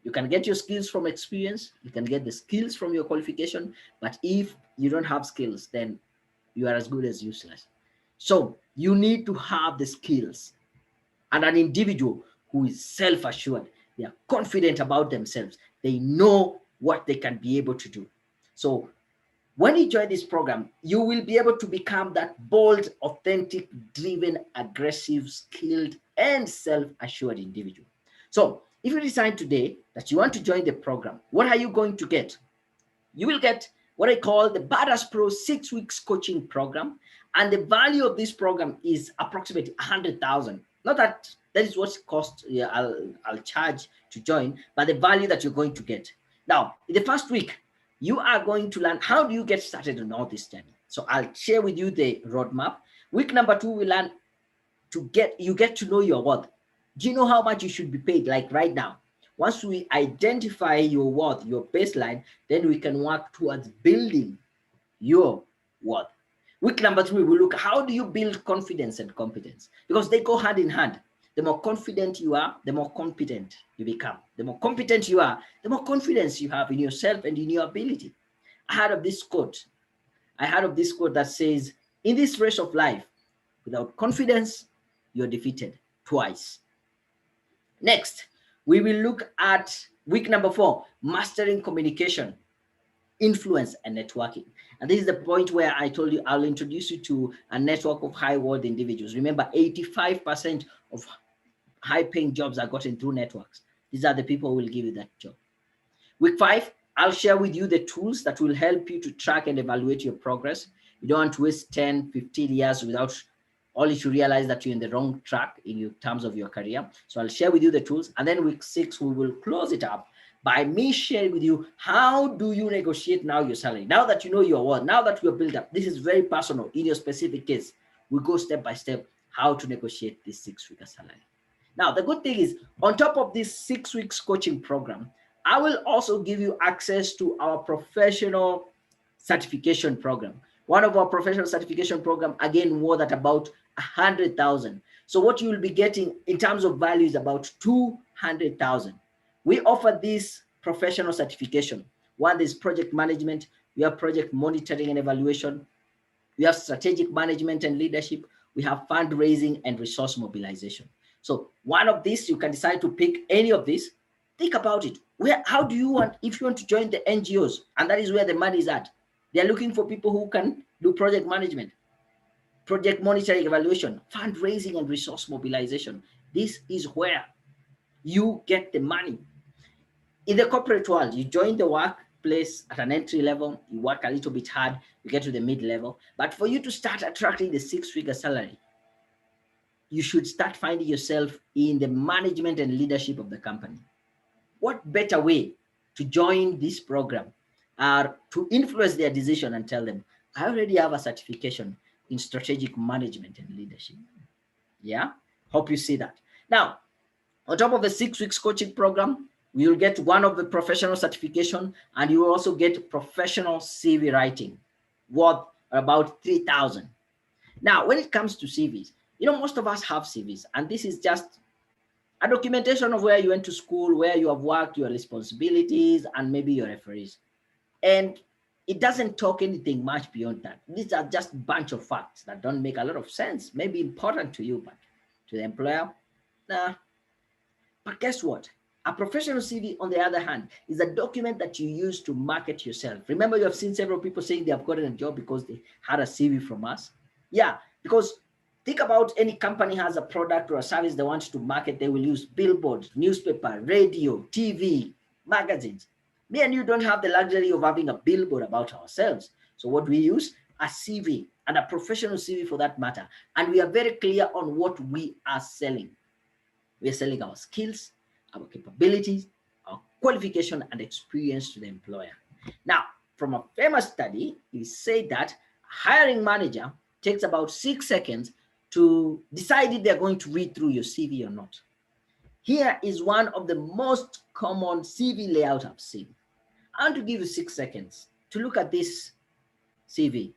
You can get your skills from experience, you can get the skills from your qualification, but if you don't have skills, then you are as good as useless. So you need to have the skills. And an individual who is self-assured, they are confident about themselves, they know what they can be able to do. So when you join this program, you will be able to become that bold, authentic, driven, aggressive, skilled, and self-assured individual. So if you decide today that you want to join the program, what are you going to get? You will get what I call the Badass Pro 6 weeks coaching program. And the value of this program is approximately 100,000. Not that is what cost I'll charge to join, but the value that you're going to get. Now, in the first week, you are going to learn how do you get started on all this journey. So I'll share with you the roadmap. Week number 2, we learn you get to know your worth. Do you know how much you should be paid? Like right now, once we identify your worth, your baseline, then we can work towards building your worth. Week number 3, we look how do you build confidence and competence, because they go hand in hand. The more confident you are, the more competent you become. The more competent you are, the more confidence you have in yourself and in your ability. I heard of this quote that says, in this race of life, without confidence, you're defeated twice. Next, we will look at week number 4, mastering communication, influence, and networking. And this is the point where I told you I'll introduce you to a network of high-worth individuals. Remember, 85% of high-paying jobs are gotten through networks. These are the people who will give you that job. Week 5, I'll share with you the tools that will help you to track and evaluate your progress. You don't want to waste 10, 15 years without only to realize that you're in the wrong track in terms of your career. So I'll share with you the tools. And then week 6, we will close it up by me sharing with you how do you negotiate now your salary. Now that you know your worth, now that you're built up, this is very personal in your specific case. We go step by step how to negotiate this 6-figure salary. Now, the good thing is, on top of this 6 weeks coaching program, I will also give you access to our professional certification program. One of our professional certification program, again, worth at about 100,000. So what you will be getting in terms of value is about 200,000. We offer this professional certification. One is project management. We have project monitoring and evaluation. We have strategic management and leadership. We have fundraising and resource mobilization. So one of these, you can decide to pick any of these. Think about it. How do you want, if you want to join the NGOs, and that is where the money is at. They're looking for people who can do project management, project monitoring, evaluation, fundraising, and resource mobilization. This is where you get the money. In the corporate world, you join the workplace at an entry level, you work a little bit hard, you get to the mid-level. But for you to start attracting the 6-figure salary, you should start finding yourself in the management and leadership of the company. What better way to join this program or to influence their decision and tell them, I already have a certification in strategic management and leadership. Yeah, hope you see that. Now, on top of the 6 weeks coaching program, we will get one of the professional certification, and you will also get professional CV writing worth about 3,000. Now, when it comes to CVs, most of us have CVs, and this is just a documentation of where you went to school, where you have worked, your responsibilities, and maybe your referees. And it doesn't talk anything much beyond that. These are just a bunch of facts that don't make a lot of sense, maybe important to you, but to the employer, nah. But guess what? A professional CV, on the other hand, is a document that you use to market yourself. Remember, you have seen several people saying they have gotten a job because they had a CV from us. Yeah, because think about any company has a product or a service they want to market. They will use billboards, newspaper, radio, TV, magazines. Me and you don't have the luxury of having a billboard about ourselves. So what we use, a CV, and a professional CV for that matter. And we are very clear on what we are selling. We are selling our skills, our capabilities, our qualification and experience to the employer. Now, from a famous study, it said that a hiring manager takes about 6 seconds to decide if they're going to read through your CV or not. Here is one of the most common CV layout I've seen. I want to give you 6 seconds to look at this CV.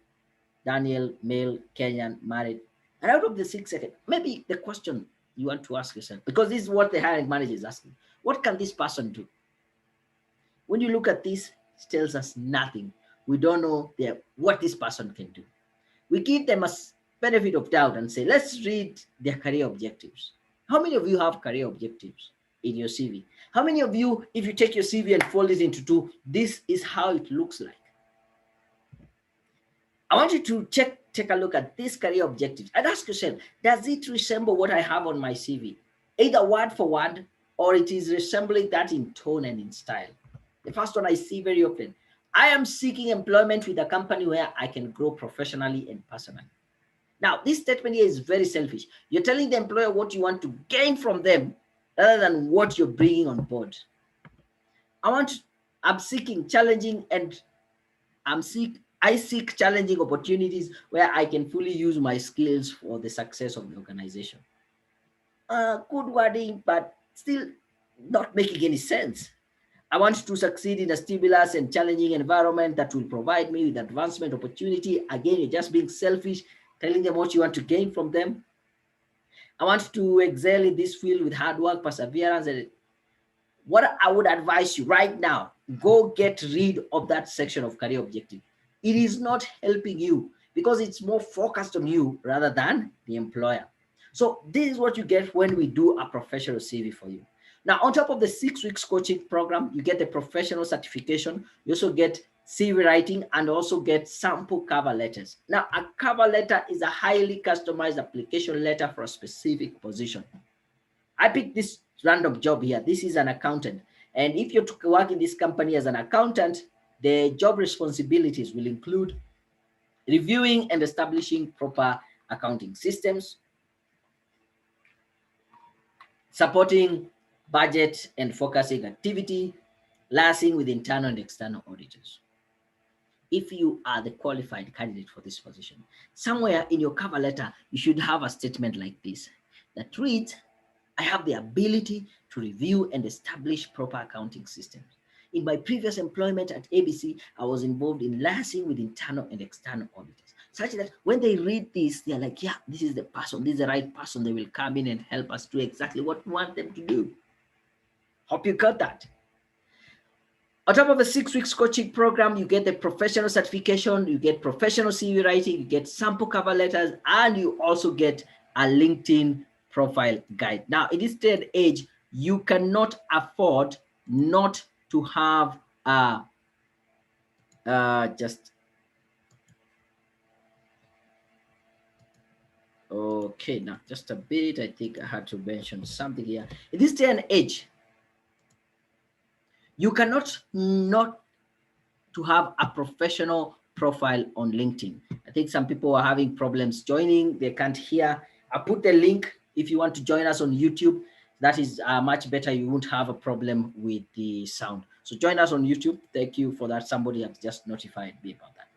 Daniel, male, Kenyan, married. And out of the 6 seconds, maybe the question you want to ask yourself, because this is what the hiring manager is asking. What can this person do? When you look at this, it tells us nothing. We don't know what this person can do. We give them a benefit of doubt and say, let's read their career objectives. How many of you have career objectives in your CV? How many of you, if you take your CV and fold it into two, this is how it looks like? I want you to take a look at these career objectives and ask yourself, does it resemble what I have on my CV? Either word for word, or it is resembling that in tone and in style. The first one I see very often. I am seeking employment with a company where I can grow professionally and personally. Now, this statement here is very selfish. You're telling the employer what you want to gain from them rather than what you're bringing on board. I'm seeking challenging and I seek challenging opportunities where I can fully use my skills for the success of the organization. Good wording, but still not making any sense. I want to succeed in a stimulus and challenging environment that will provide me with advancement opportunity. Again, you're just being selfish, telling them what you want to gain from them. I want to excel in this field with hard work, perseverance, and what I would advise you right now, go get rid of that section of career objective. It is not helping you because it's more focused on you rather than the employer. So this is what you get when we do a professional CV for you. Now, on top of the 6 weeks coaching program, you get a professional certification. You also get CV writing and also get sample cover letters. Now, a cover letter is a highly customized application letter for a specific position. I picked this random job here. This is an accountant. And if you're to work in this company as an accountant, the job responsibilities will include reviewing and establishing proper accounting systems, supporting budget and focusing activity, liaising with internal and external auditors. if you are the qualified candidate for this position. Somewhere in your cover letter, you should have a statement like this that reads, I have the ability to review and establish proper accounting systems. In my previous employment at ABC, I was involved in liaising with internal and external auditors, such that when they read this, they're like, yeah, this is the person, this is the right person. They will come in and help us do exactly what we want them to do. Hope you got that. On top of the 6 weeks coaching program, you get the professional certification, you get professional CV writing, you get sample cover letters, and you also get a LinkedIn profile guide. Now, in this day and age, you cannot afford not to have okay, now just a bit, I think I had to mention something here. In this day and age, you cannot not to have a professional profile on LinkedIn. I think some people are having problems joining. They can't hear. I put the link if you want to join us on YouTube. That is much better. You won't have a problem with the sound. So join us on YouTube. Thank you for that. Somebody has just notified me about that.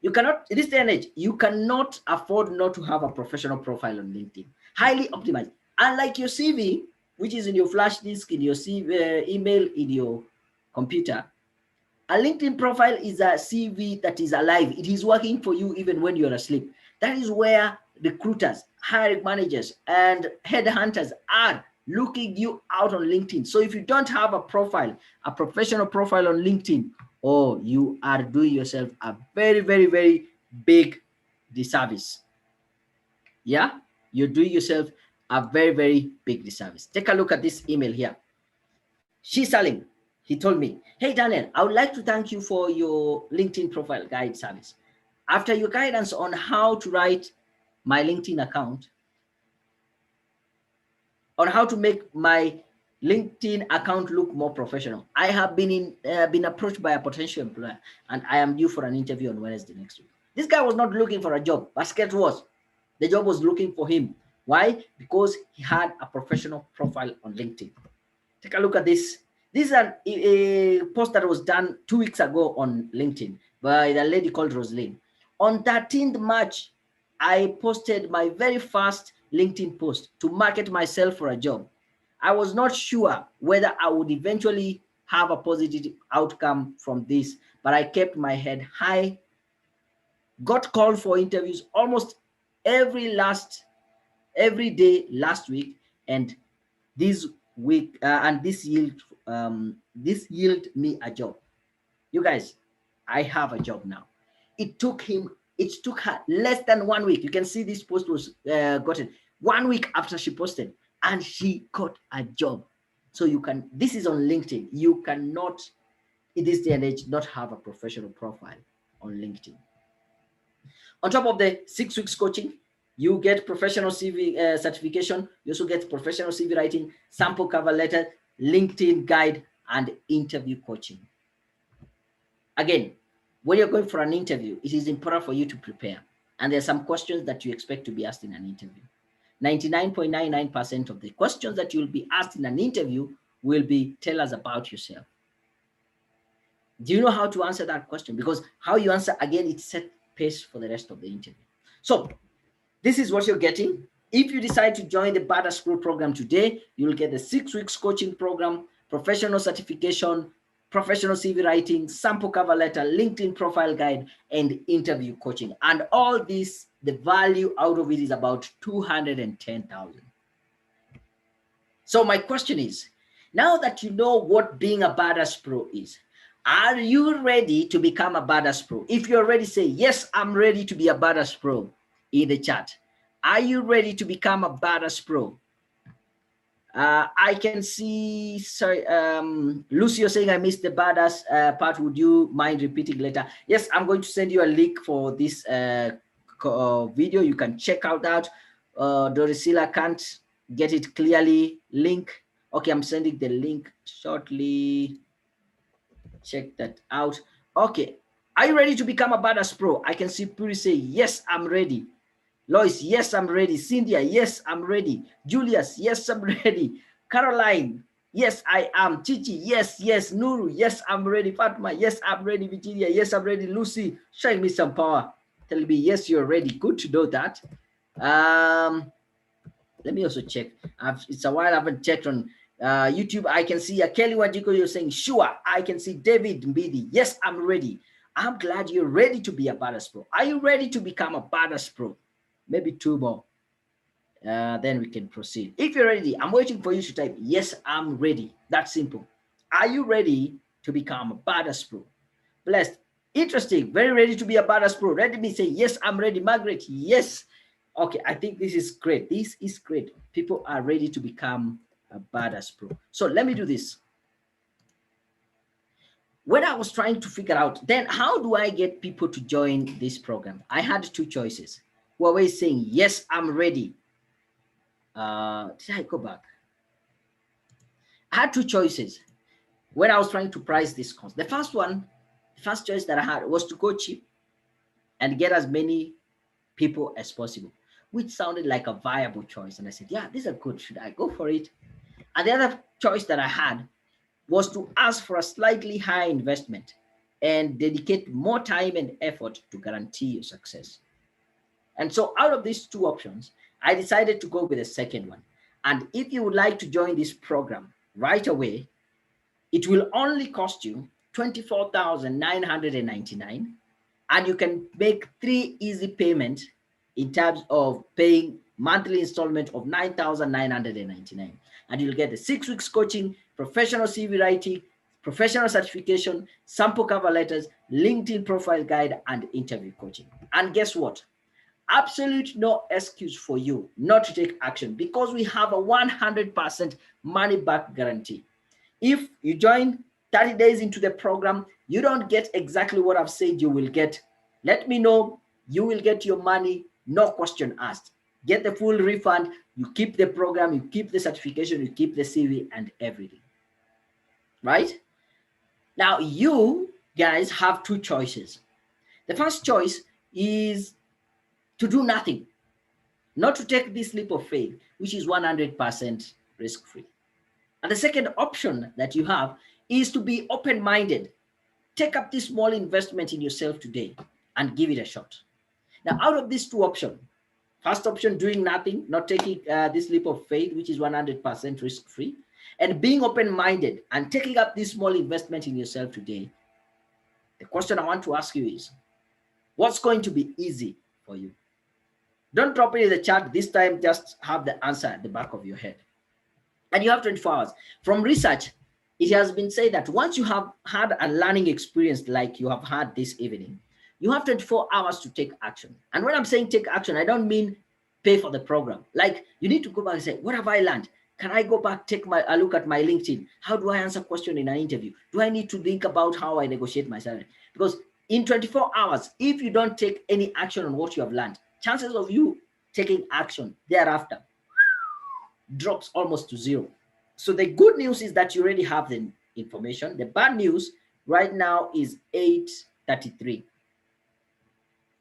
You cannot, in this day and age, you cannot afford not to have a professional profile on LinkedIn. Highly optimized. Unlike your CV, which is in your flash disk, in your CV, email, in your computer, a LinkedIn profile is a CV that is alive. It is working for you even when you're asleep. That is where recruiters, hiring managers, and headhunters are looking you out on LinkedIn. So if you don't have a profile, a professional profile on LinkedIn, oh, you are doing yourself a very, very, very big disservice. Yeah, you're doing yourself a very, very big disservice. Take a look at this email here. She's selling. He told me, hey, Daniel, I would like to thank you for your LinkedIn profile guide service. After your guidance on how to write my LinkedIn account, on how to make my LinkedIn account look more professional, I have been approached by a potential employer, and I am due for an interview on Wednesday next week. This guy was not looking for a job, but guess what? The job was looking for him. Why? Because he had a professional profile on LinkedIn. Take a look at this. This is a post that was done 2 weeks ago on LinkedIn by the lady called Rosaline. On 13th March, I posted my very first LinkedIn post to market myself for a job. I was not sure whether I would eventually have a positive outcome from this, but I kept my head high, got called for interviews almost every day last week, and this week, and this yielded me a job. You guys, I have a job now. It took her less than 1 week. You can see this post was gotten 1 week after she posted, and she got a job. So you can, this is on LinkedIn. You cannot, in this day and age, not have a professional profile on LinkedIn. On top of the 6 weeks coaching, you get professional CV certification. You also get professional CV writing, sample cover letter, LinkedIn guide, and interview coaching. Again, when you're going for an interview, it is important for you to prepare. And there are some questions that you expect to be asked in an interview. 99.99% of the questions that you'll be asked in an interview will be, tell us about yourself. Do you know how to answer that question? Because how you answer, again, it sets pace for the rest of the interview. So this is what you're getting. If you decide to join the Badass Pro program today, you'll get the 6 weeks coaching program, professional certification, professional CV writing, sample cover letter, LinkedIn profile guide, and interview coaching. And all this, the value out of it is about $210,000. So my question is, now that you know what being a Badass Pro is, are you ready to become a Badass Pro? If you're ready, say, yes, I'm ready to be a Badass Pro in the chat. Are you ready to become a Badass Pro? I can see, sorry, Lucio saying I missed the Badass part. Would you mind repeating later? Yes, I'm going to send you a link for this video. You can check out that. Dorisila can't get it clearly. Link. Okay, I'm sending the link shortly. Check that out. Okay, are you ready to become a Badass Pro? I can see Puri say, yes, I'm ready. Lois, yes, I'm ready. Cynthia, yes, I'm ready. Julius, yes, I'm ready. Caroline, Yes, I am. Chichi, yes, yes. Nuru, yes, I'm ready. Fatma, yes, I'm ready. Virginia, yes, I'm ready. Lucy, showing me some power. Tell me, yes, you're ready. Good to know that. Let me also check. It's a while I haven't checked on YouTube. I can see Kelly Wajiko, you're saying, sure. I can see David Mbidi. Yes, I'm ready. I'm glad you're ready to be a Badass Pro. Are you ready to become a Badass Pro? Maybe two more. Then we can proceed. If you're ready, I'm waiting for you to type, yes, I'm ready. That's simple. Are you ready to become a Badass Pro? Blessed. Interesting. Very ready to be a Badass Pro. Let me say, yes, I'm ready. Margaret, yes. Okay, I think this is great. This is great. People are ready to become a Badass Pro. So let me do this. When I was trying to figure out, then how do I get people to join this program? I had two choices. Huawei saying, yes, I'm ready. Did I go back? I had two choices when I was trying to price this course. The first choice that I had was to go cheap and get as many people as possible, which sounded like a viable choice. And I said, yeah, these are good. Should I go for it? And the other choice that I had was to ask for a slightly higher investment and dedicate more time and effort to guarantee your success. And so out of these two options, I decided to go with the second one. And if you would like to join this program right away, it will only cost you $24,999, and you can make 3 easy payments in terms of paying monthly installment of $9,999. And you'll get the 6 weeks coaching, professional CV writing, professional certification, sample cover letters, LinkedIn profile guide, and interview coaching. And guess what? Absolute no excuse for you not to take action, because we have a 100% money back guarantee. If you join 30 days into the program, you don't get exactly what I've said you will get, let me know. You will get your money, no question asked. Get the full refund. You keep the program, you keep the certification, you keep the CV and everything. Right? Now, you guys have two choices. The first choice is to do nothing, not to take this leap of faith, which is 100% risk-free. And the second option that you have is to be open-minded. Take up this small investment in yourself today and give it a shot. Now, out of these two options, first option, doing nothing, not taking this leap of faith, which is 100% risk-free, and being open-minded and taking up this small investment in yourself today, the question I want to ask you is, what's going to be easy for you? Don't drop it in the chat this time, just have the answer at the back of your head. And you have 24 hours. From research, it has been said that once you have had a learning experience like you have had this evening, you have 24 hours to take action. And when I'm saying take action, I don't mean pay for the program. Like, you need to go back and say, what have I learned? Can I go back, take a look at my LinkedIn? How do I answer a question in an interview? Do I need to think about how I negotiate my salary? Because in 24 hours, if you don't take any action on what you have learned, chances of you taking action thereafter drops almost to zero. So the good news is that you already have the information. The bad news right now is 8:33.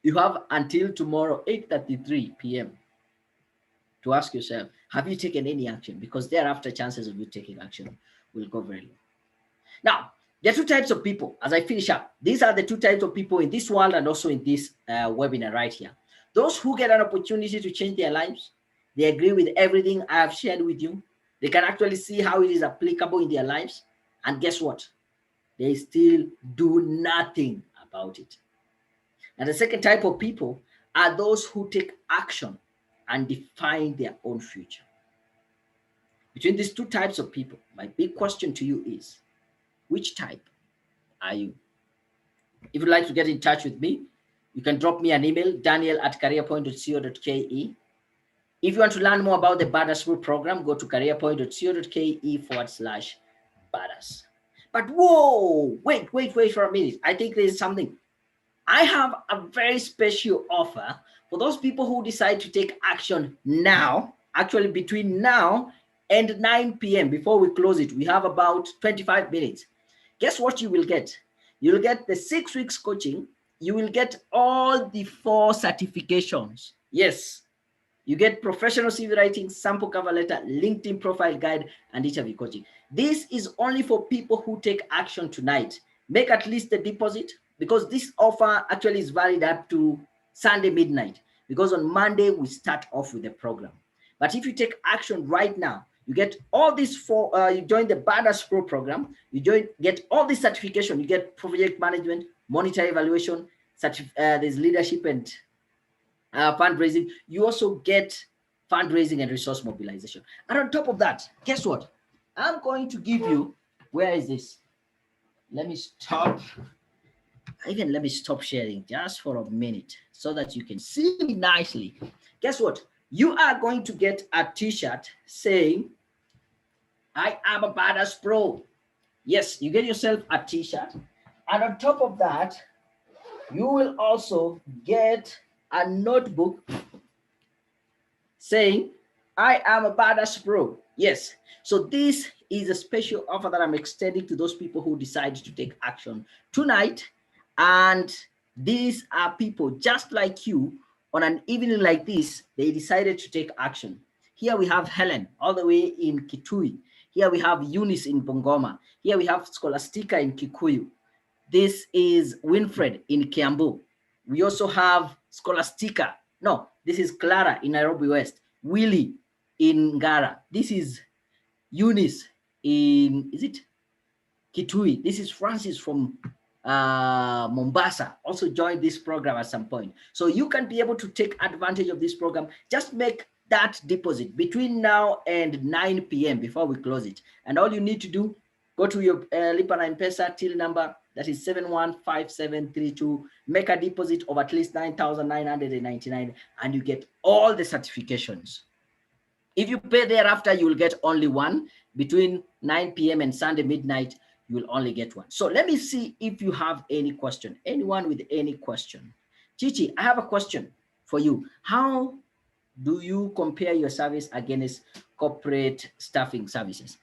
You have until tomorrow, 8:33 p.m. to ask yourself, have you taken any action? Because thereafter, chances of you taking action will go very low. Now, there are two types of people. As I finish up, these are the two types of people in this world and also in this webinar right here. Those who get an opportunity to change their lives, they agree with everything I have shared with you. They can actually see how it is applicable in their lives. And guess what? They still do nothing about it. And the second type of people are those who take action and define their own future. Between these two types of people, my big question to you is, which type are you? If you'd like to get in touch with me, you can drop me an email, daniel@careerpoint.co.ke. If you want to learn more about the Badass Pro program, go to careerpoint.co.ke/Badass. But whoa, wait for a minute. I think there's something. I have a very special offer for those people who decide to take action now, actually between now and 9 p.m. before we close it. We have about 25 minutes. Guess what you will get? You'll get the 6 weeks coaching. You will get all the 4 certifications. Yes, You get professional CV writing, sample cover letter, LinkedIn profile guide, and interview coaching. This is only for people who take action tonight. Make at least the deposit, because this offer actually is valid up to Sunday midnight, because on Monday we start off with the program. But if you take action right now, you get all this for, you join the Badass Pro program, get all this certification, you get project management, monetary evaluation, there's leadership and fundraising. You also get fundraising and resource mobilization. And on top of that, guess what? I'm going to give you, where is this? Let me stop sharing just for a minute so that you can see me nicely. Guess what? You are going to get a t-shirt saying, I am a Badass Pro. Yes, you get yourself a t-shirt. And on top of that, you will also get a notebook saying, I am a Badass Pro. Yes. So this is a special offer that I'm extending to those people who decide to take action tonight. And these are people just like you. On an evening like this, they decided to take action. Here we have Helen all the way in Kitui. Here we have Eunice in Bungoma. Here we have Scholastica in Kikuyu. This is Winfred in Kiambu. We also have Scholastica. No, this is Clara in Nairobi West. Willie in Ngara. This is Eunice in, is it Kitui? This is Francis from Mombasa. Also joined this program at some point. So you can be able to take advantage of this program. Just make that deposit between now and 9 p.m. before we close it. And all you need to do, go to your Lipa na M-Pesa till number, that is 715732. Make a deposit of at least 9,999, and you get all the certifications. If you pay thereafter, you will get only one. Between 9 p.m. and Sunday midnight, you will only get one. So let me see if you have any question. Anyone with any question? Chichi, I have a question for you. How do you compare your service against corporate staffing services?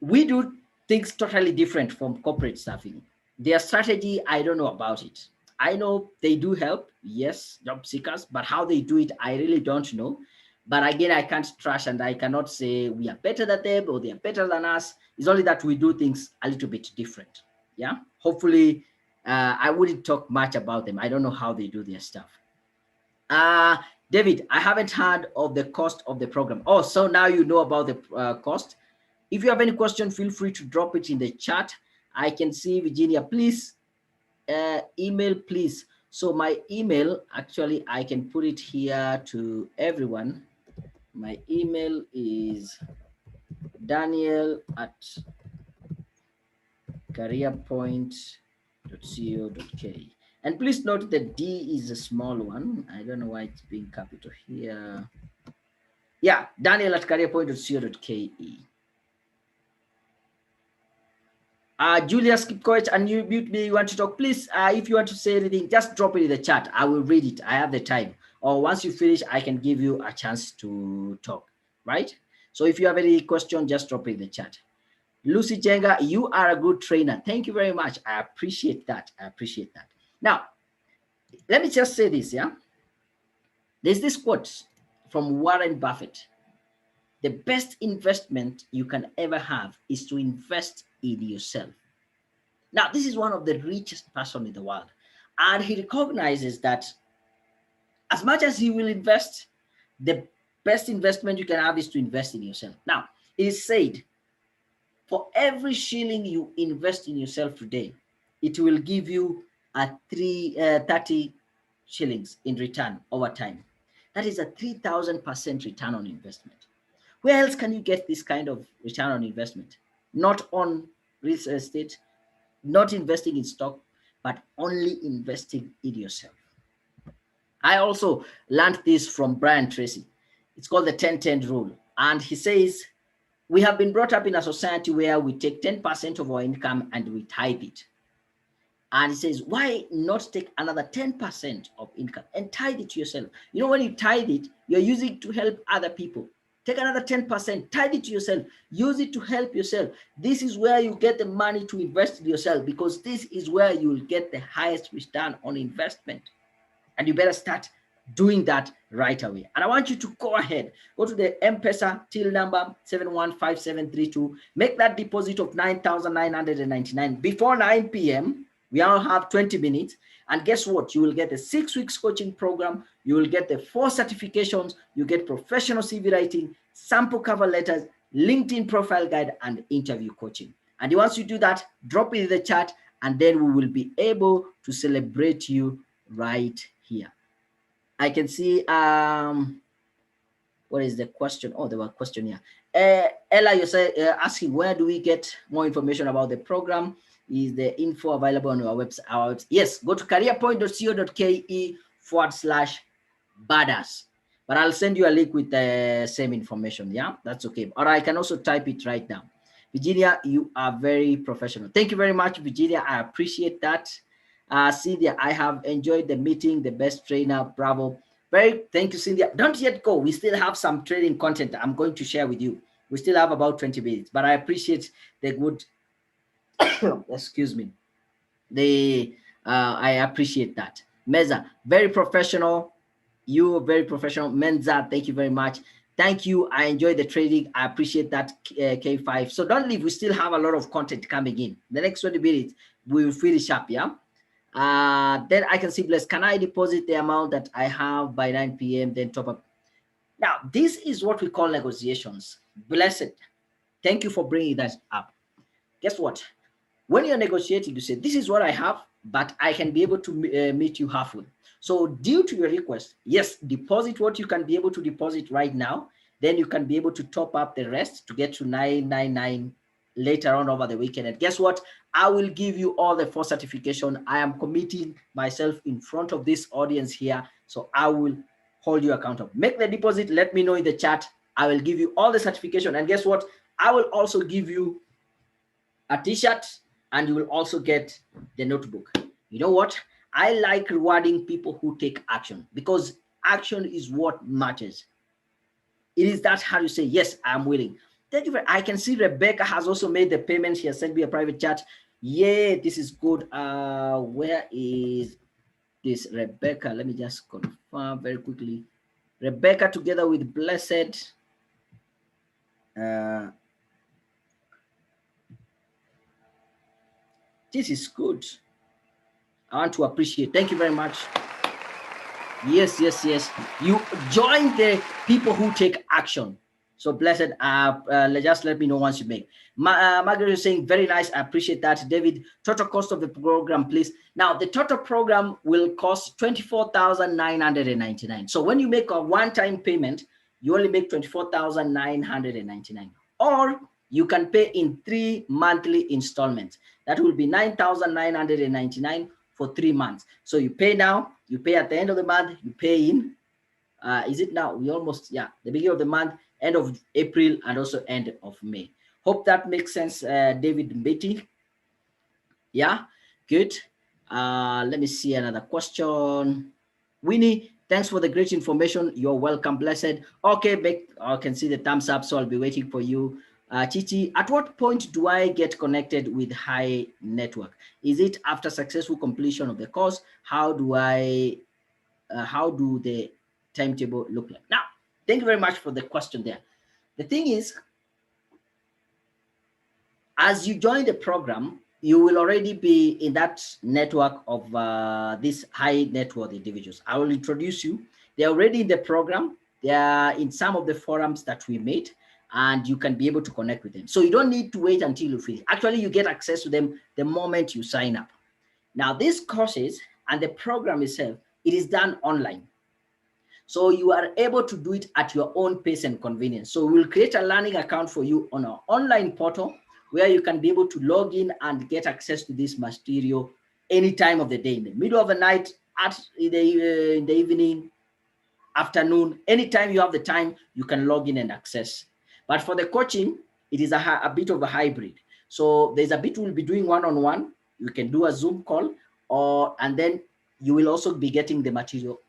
We do things totally different from corporate staffing. Their strategy, I don't know about it. I know they do help, yes, job seekers, but how they do it, I really don't know. But again, I can't trash and I cannot say we are better than them or they are better than us. It's only that we do things a little bit different. Yeah, hopefully I wouldn't talk much about them. I don't know how they do their stuff. David, I haven't heard of the cost of the program. Oh, so now you know about the cost. If you have any question, feel free to drop it in the chat. I can see Virginia, please email, please. So my email, actually, I can put it here to everyone. My email is daniel@careerpoint.co.ke. And please note that D is a small one. I don't know why it's being capital here. Yeah, daniel@careerpoint.co.ke. Julius Kipkoech, unmute me. You want to talk? Please, if you want to say anything, just drop it in the chat. I will read it. I have the time. Or once you finish, I can give you a chance to talk, right? So if you have any question, just drop it in the chat. Lucy Jenga, you are a good trainer. Thank you very much. I appreciate that. I appreciate that. Now, let me just say this, yeah? There's this quote from Warren Buffett. The best investment you can ever have is to invest in yourself. Now, this is one of the richest person in the world. And he recognizes that as much as he will invest, the best investment you can have is to invest in yourself. Now, it is said, for every shilling you invest in yourself today, it will give you a 30 shillings in return over time. That is a 3,000% return on investment. Where else can you get this kind of return on investment? Not on real estate, not investing in stock, but only investing in yourself. I also learned this from Brian Tracy. It's called the 10-10 rule. And he says, we have been brought up in a society where we take 10% of our income and we tithe it. And he says, why not take another 10% of income and tithe it to yourself? You know, when you tithe it, you're using it to help other people. Take another 10%, tithe it to yourself, use it to help yourself. This is where you get the money to invest in yourself, because this is where you will get the highest return on investment. And you better start doing that right away. And I want you to go ahead, go to the M-Pesa till number 715732, make that deposit of 9,999 before 9 p.m. We all have 20 minutes. And guess what? You will get a 6 weeks coaching program. You will get the 4 certifications. You get professional CV writing, sample cover letters, LinkedIn profile guide, and interview coaching. And once you do that, drop it in the chat, and then we will be able to celebrate you right here. I can see, what is the question? Oh, there was a question here. Ella, you're asking, where do we get more information about the program? Is the info available on our website? Yes, go to careerpoint.co.ke/badass. But I'll send you a link with the same information. Yeah, that's okay. Or I can also type it right now. Virginia, you are very professional. Thank you very much, Virginia. I appreciate that. Cynthia, I have enjoyed the meeting. The best trainer. Bravo. Thank you, Cynthia. Don't yet go. We still have some training content I'm going to share with you. We still have about 20 minutes, but I appreciate the good, excuse me. I appreciate that. Meza, very professional. You are very professional. Menza, thank you very much. Thank you. I enjoyed the trading. I appreciate that, K5. So don't leave. We still have a lot of content coming in. The next 20 minutes, we will finish up, yeah? Then I can see, Bless, can I deposit the amount that I have by 9 p.m., then top up? Now, this is what we call negotiations. Blessed, thank you for bringing that up. Guess what? When you're negotiating, you say, this is what I have, but I can be able to meet you halfway. So due to your request, yes, deposit what you can be able to deposit right now. Then you can be able to top up the rest to get to 999 later on over the weekend. And guess what? I will give you all the 4 certification. I am committing myself in front of this audience here. So I will hold you accountable. Make the deposit. Let me know in the chat. I will give you all the certification. And guess what? I will also give you a t-shirt, and you will also get the notebook. You know what? I like rewarding people who take action, because action is what matters. It is that how you say, yes, I'm willing. Thank you. I can see Rebecca has also made the payment. She has sent me a private chat. Yeah, this is good. Where is this Rebecca? Let me just confirm very quickly. Rebecca together with Blessed. This is good. I want to appreciate. Thank you very much. Yes, yes, yes. You join the people who take action. So Blessed, just let me know once you make. Margaret is saying, very nice. I appreciate that. David, total cost of the program, please. Now, the total program will cost 24,999. So when you make a one-time payment, you only make 24,999. Or you can pay in 3 monthly installments. That will be 9,999 for 3 months. So you pay now, you pay at the end of the month, you pay in, is it now? We almost, yeah, the beginning of the month, end of April, and also end of May. Hope that makes sense, David Mbeti. Yeah, good. Let me see another question. Winnie, thanks for the great information. You're welcome, Blessed. Okay, I can see the thumbs up, so I'll be waiting for you. Chichi, at what point do I get connected with High Network? Is it after successful completion of the course? How do the timetable look like? Now, thank you very much for the question there. The thing is, as you join the program, you will already be in that network of these high net worth individuals. I will introduce you. They're already in the program. They are in some of the forums that we made, and you can be able to connect with them. So you don't need to wait until you finish. Actually, you get access to them the moment you sign up. Now, these courses and the program itself, it is done online. So you are able to do it at your own pace and convenience. So we'll create a learning account for you on our online portal, where you can be able to log in and get access to this material any time of the day, in the middle of the night, in the evening, afternoon, anytime you have the time, you can log in and access. But for the coaching, it is a bit of a hybrid. So there's a bit we'll be doing one-on-one. You can do a Zoom call, and then you will also be getting the material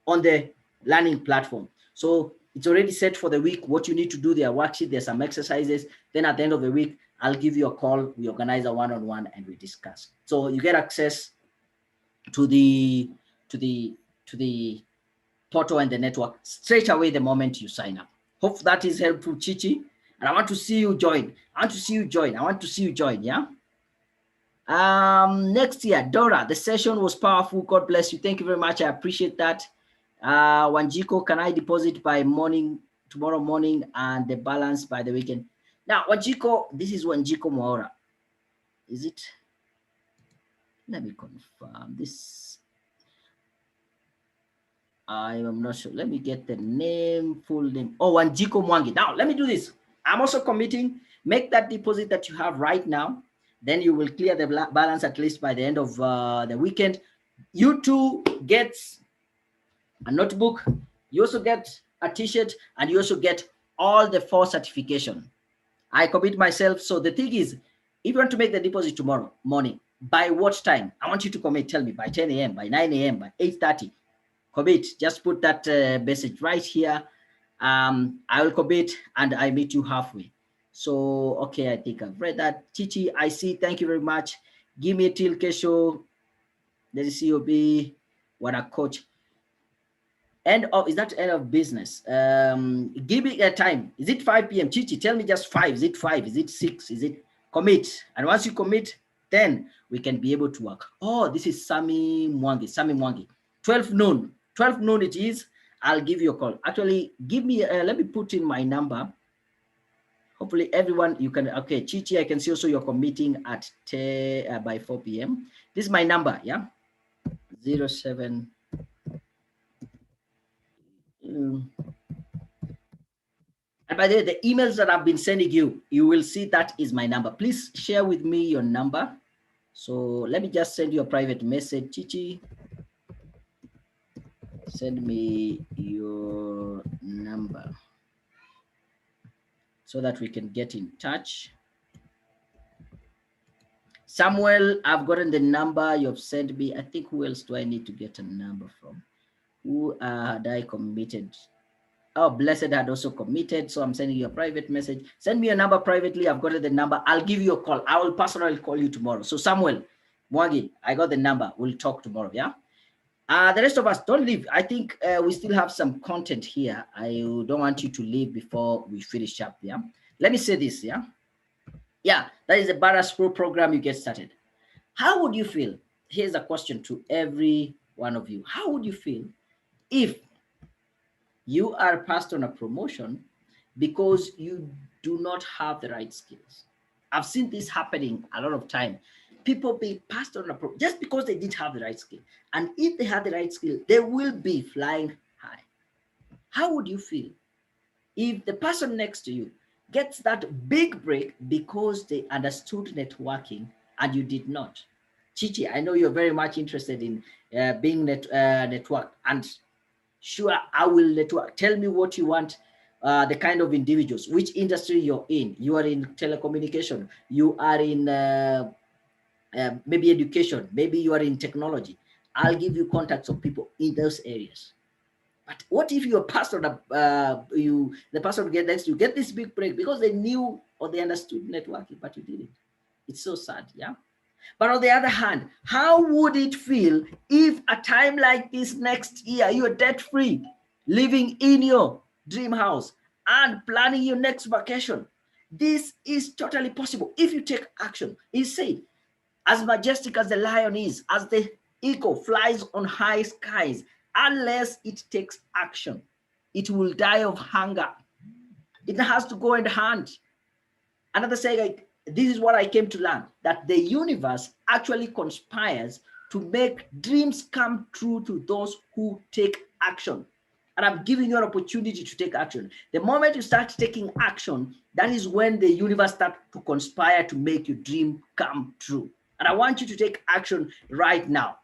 on the learning platform. So it's already set for the week. What you need to do, there are worksheets, there's some exercises. Then at the end of the week, I'll give you a call. We organize a one-on-one and we discuss. So you get access to the portal and the network straight away the moment you sign up. Hope that is helpful, Chichi. And I want to see you join. I want to see you join. I want to see you join. Yeah. Next year, Dora, the session was powerful. God bless you. Thank you very much. I appreciate that. Wanjiko, can I deposit by morning, tomorrow morning, and the balance by the weekend? Now, Wanjiko, this is Wanjiko Moora. Is it? Let me confirm this. I am not sure. Let me get the name, full name. Oh, Wanjiko Mwangi. Now, let me do this. I'm also committing, make that deposit that you have right now. Then you will clear the balance at least by the end of the weekend. You too get a notebook. You also get a t-shirt, and you also get all the 4 certification. I commit myself. So the thing is, if you want to make the deposit tomorrow morning, by what time? I want you to commit. Tell me by 10 a.m., by 9 a.m., by 8:30. Commit. Just put that message right here. I will commit, and I meet you halfway. So, okay, I think I've read that. Chichi, I see. Thank you very much. Give me till Kesho. Let us see COB. What a coach. End of, is that end of business? Give me a time. Is it 5 p.m.? Chichi, tell me just 5. Is it 5? Is it 6? Is it commit? And once you commit, then we can be able to work. Oh, this is Sami Mwangi. Sami Mwangi. 12 noon. 12 noon it is. I'll give you a call. Actually, give me, let me put in my number. Hopefully everyone, you can, okay, Chichi, I can see also you're committing at by 4 p.m. This is my number, yeah? 07. And by the way, the emails that I've been sending you, you will see that is my number. Please share with me your number. So let me just send you a private message, Chichi. Send me your number so that we can get in touch. Samuel, I've gotten the number you've sent me. I think who else do I need to get a number from? Who had I committed? Oh, Blessed had also committed. So I'm sending you a private message. Send me a number privately. I've got the number. I'll give you a call. I will personally call you tomorrow. So Samuel, Mwagi, I got the number. We'll talk tomorrow. Yeah. The rest of us, don't leave. I think we still have some content here. I don't want you to leave before we finish up. Yeah. Let me say this. Yeah. Yeah. That is the Barras Pro program. You get started. How would you feel? Here's a question to every one of you. How would you feel if you are passed on a promotion because you do not have the right skills? I've seen this happening a lot of time. People being passed on a promotion just because they didn't have the right skill. And if they had the right skill, they will be flying high. How would you feel if the person next to you gets that big break because they understood networking and you did not? Chichi, I know you're very much interested in being network, and sure, I will network. Tell me what you want, the kind of individuals, which industry you're in. You are in telecommunication, you are in maybe education, maybe you are in technology. I'll give you contacts of people in those areas. But what if your pastor, the pastor get next to you, get this big break because they knew or they understood networking, but you didn't? It's so sad, yeah? But on the other hand, how would it feel if a time like this next year, you're debt-free, living in your dream house and planning your next vacation? This is totally possible if you take action. He said, as majestic as the lion is, as the eagle flies on high skies, unless it takes action, it will die of hunger. It has to go and hunt. Another saying, this is what I came to learn, that the universe actually conspires to make dreams come true to those who take action. And I'm giving you an opportunity to take action. The moment you start taking action, that is when the universe starts to conspire to make your dream come true. And I want you to take action right now.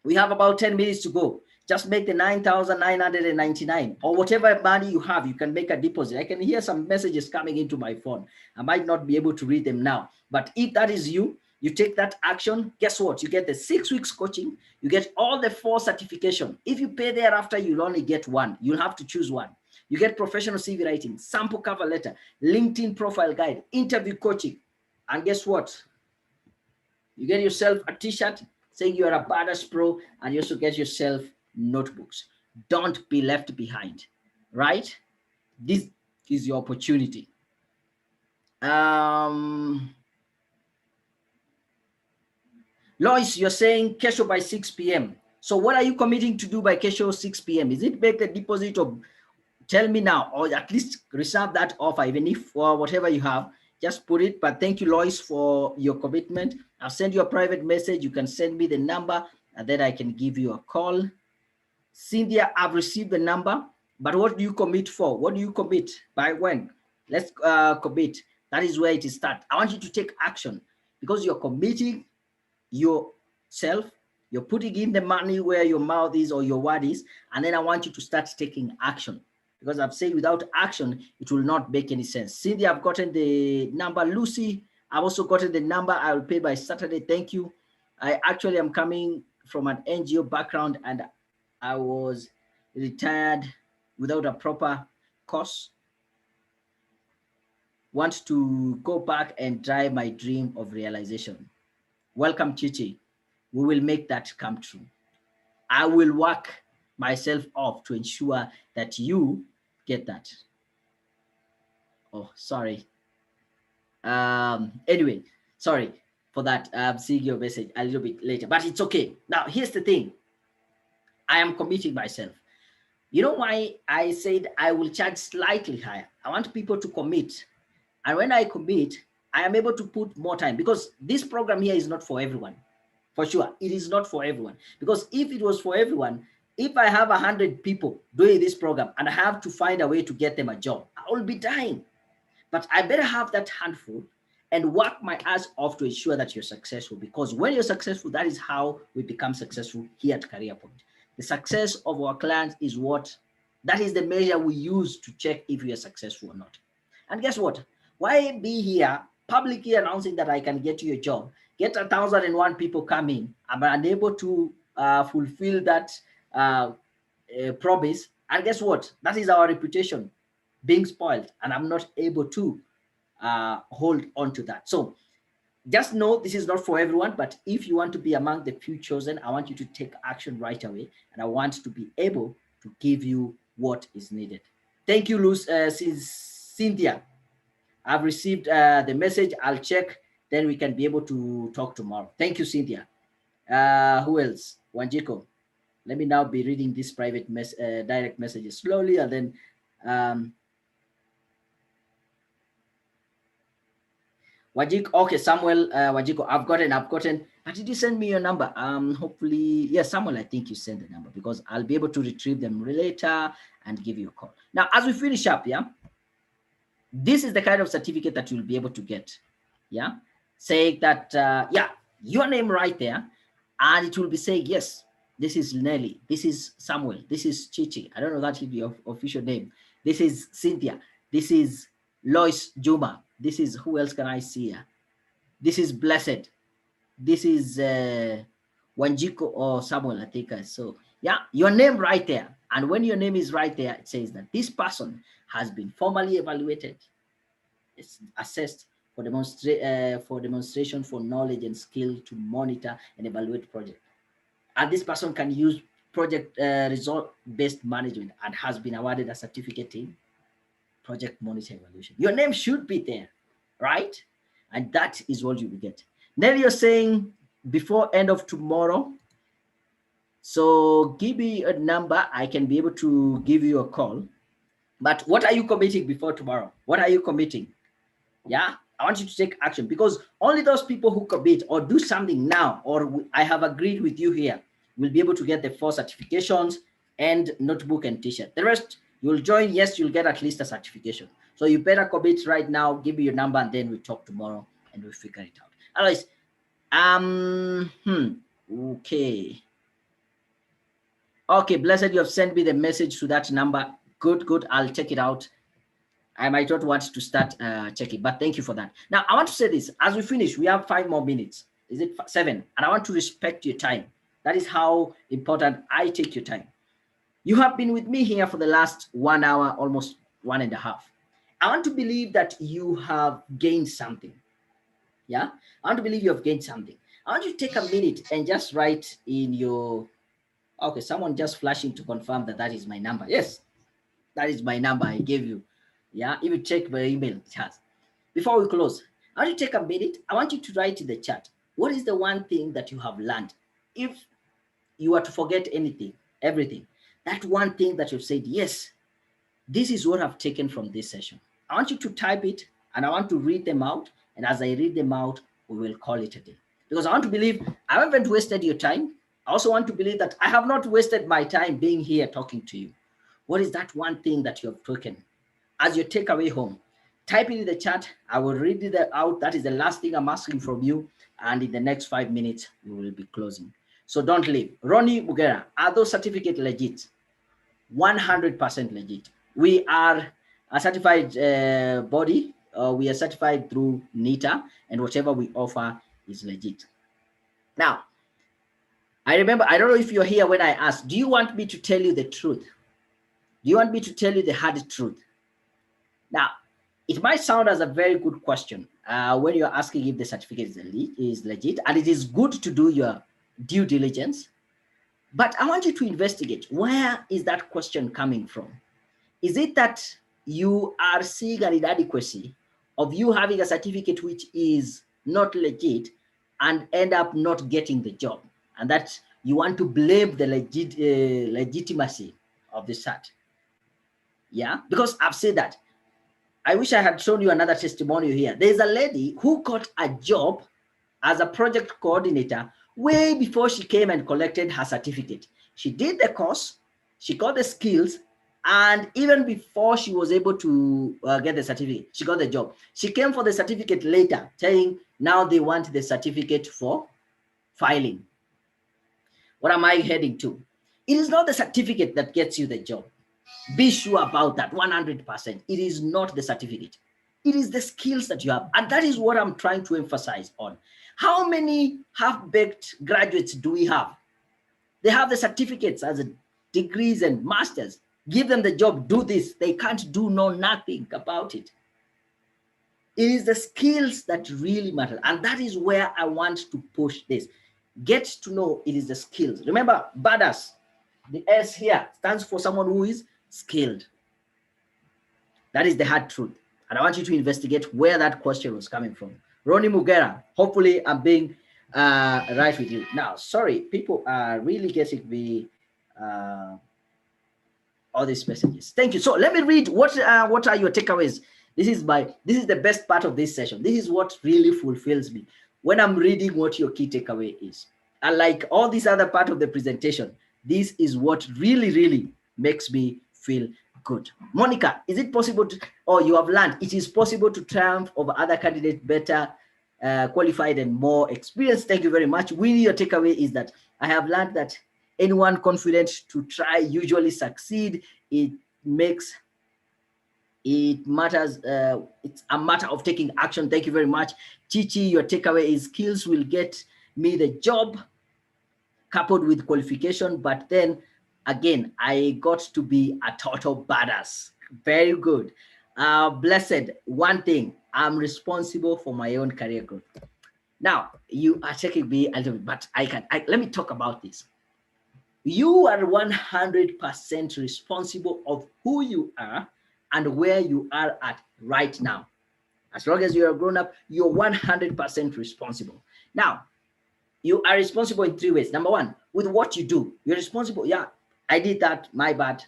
We have about 10 minutes to go. Just make the 9,999 or whatever money you have. You can make a deposit. I can hear some messages coming into my phone. I might not be able to read them now, but if that is you, you take that action. Guess what? You get the 6 weeks coaching. You get all the 4 certification. If you pay thereafter, you'll only get 1. You'll have to choose 1. You get professional CV writing, sample cover letter, LinkedIn profile guide, interview coaching. And guess what? You get yourself a t-shirt saying you're a Badass Pro, and you also get yourself notebooks. Don't be left behind, right? This is your opportunity. Lois, you're saying Kesho by 6 p.m. So what are you committing to do by Kesho 6 p.m.? Is it make a deposit, or tell me now, or at least reserve that offer, even if for whatever you have, just put it. But thank you, Lois, for your commitment. I'll send you a private message. You can send me the number, and then I can give you a call. Cynthia, I've received the number, but what do you commit for? What do you commit? By when? Let's commit. That is where it is start. I want you to take action, because you're committing yourself. You're putting in the money where your mouth is or your word is, and then I want you to start taking action, because I've said without action, it will not make any sense. Cynthia, I've gotten the number. Lucy, I've also gotten the number. I will pay by Saturday. Thank you. I actually am coming from an NGO background, and I was retired without a proper course. Want to go back and drive my dream of realization. Welcome, Chichi. We will make that come true. I will work myself off to ensure that you get that. Oh, sorry. Anyway, sorry for that. I'm seeing your message a little bit later, but it's okay. Now, here's the thing. I am committing myself. You know why I said I will charge slightly higher? I want people to commit. And when I commit, I am able to put more time, because this program here is not for everyone. For sure, it is not for everyone. Because if it was for everyone, if I have 100 people doing this program and I have to find a way to get them a job, I will be dying. But I better have that handful and work my ass off to ensure that you're successful. Because when you're successful, that is how we become successful here at Career Point. The success of our clients is that is the measure we use to check if we are successful or not. And guess what? Why be here publicly announcing that I can get you a job, get 1,001 people coming, I'm unable to fulfill that promise, and guess what? That is our reputation being spoiled, and I'm not able to hold on to that. So just know this is not for everyone, but if you want to be among the few chosen, I want you to take action right away, and I want to be able to give you what is needed. Thank you, Cynthia. I've received the message. I'll check, then we can be able to talk tomorrow. Thank you, Cynthia. Who else? Wanjiko. Let me now be reading these private direct messages slowly, and then Wajik, okay, Samuel, Wajiko, I've gotten. Did you send me your number? Hopefully, yes, Samuel, I think you sent the number, because I'll be able to retrieve them later and give you a call. Now, as we finish up, yeah, this is the kind of certificate that you'll be able to get, yeah, say that, yeah, your name right there, and it will be saying, yes, this is Nelly, this is Samuel, this is Chichi. I don't know that should be your official name. This is Cynthia, this is Lois Juma, this is, who else can I see here? This is Blessed, this is Wanjiko or Samuel, I think. So yeah, your name right there. And when your name is right there, it says that this person has been formally evaluated, it's assessed for demonstration for knowledge and skill to monitor and evaluate project. And this person can use project result-based management and has been awarded a certificate in project monitor evaluation. Your name should be there, right? And that is what you will get. Then you're saying before end of tomorrow. So give me a number. I can be able to give you a call. But what are you committing before tomorrow? What are you committing? Yeah, I want you to take action, because only those people who commit or do something now, or I have agreed with you here, will be able to get the 4 certifications and notebook and t-shirt. The rest, you'll join, yes, you'll get at least a certification. So you better commit right now, give me your number, and then we talk tomorrow and we'll figure it out. Otherwise, okay. Okay, Blessed, you have sent me the message to that number. Good, I'll check it out. I might not want to start checking, but thank you for that. Now, I want to say this. As we finish, we have 5 more minutes. Is it 7? And I want to respect your time. That is how important I take your time. You have been with me here for the last 1 hour, almost 1.5. I want to believe that you have gained something. Yeah, I want to believe you have gained something. I want you to take a minute and just write in your Okay, someone just flashing to confirm that that is my number. Yes, that is my number I gave you. Yeah, if you check my email, it has. Before we close, I want you to take a minute. I want you to write in the chat, what is the one thing that you have learned? If you are to forget anything, everything, that one thing that you've said, yes, this is what I've taken from this session. I want you to type it and I want to read them out. And as I read them out, we will call it a day. Because I want to believe I haven't wasted your time. I also want to believe that I have not wasted my time being here talking to you. What is that one thing that you have taken as your takeaway home? Type it in the chat. I will read it out. That is the last thing I'm asking from you. And in the next 5 minutes, we will be closing. So don't leave. Ronnie Bugera, are those certificates legit? 100% legit. We are a certified body. We are certified through NITA, and whatever we offer is legit. Now, I remember, I don't know if you're here when I asked, do you want me to tell you the truth? Do you want me to tell you the hard truth? Now, it might sound as a very good question when you're asking if the certificate is legit, and it is good to do your due diligence. But I want you to investigate, where is that question coming from? Is it that you are seeing an inadequacy of you having a certificate which is not legit and end up not getting the job, and that you want to blame the legitimacy of the cert? Yeah, because I've said that. I wish I had shown you another testimonial here. There's a lady who got a job as a project coordinator way before she came and collected her certificate. She did the course, she got the skills, and even before she was able to get the certificate, she got the job. She came for the certificate later, saying now they want the certificate for filing. What am I heading to? It is not the certificate that gets you the job. Be sure about that 100%. It is not the certificate. It is the skills that you have. And that is what I'm trying to emphasize on. How many half-baked graduates do we have? They have the certificates as degrees and masters. Give them the job, do this. They can't do nothing about it. It is the skills that really matter. And that is where I want to push this. Get to know it is the skills. Remember, badass, the S here stands for someone who is skilled. That is the hard truth. And I want you to investigate where that question was coming from. Ronnie Mugera, hopefully I'm being right with you. Now, sorry, people are really getting me all these messages. Thank you. So let me read what are your takeaways. This is the best part of this session. This is what really fulfills me when I'm reading what your key takeaway is. And like all this other part of the presentation, this is what really makes me feel good. Monica, is it possible to, or you have learned, it is possible to triumph over other candidates better qualified and more experienced? Thank you very much. Really, your takeaway is that I have learned that anyone confident to try usually succeed. It matters. It's a matter of taking action. Thank you very much. Chichi, your takeaway is skills will get me the job coupled with qualification, but then again, I got to be a total badass. Very good. Blessed, one thing, I'm responsible for my own career growth. Now, you are taking me a little bit, but let me talk about this. You are 100% responsible of who you are and where you are at right now. As long as you are grown up, you're 100% responsible. Now, you are responsible in 3 ways. Number one, with what you do. You're responsible. Yeah, I did that, my bad.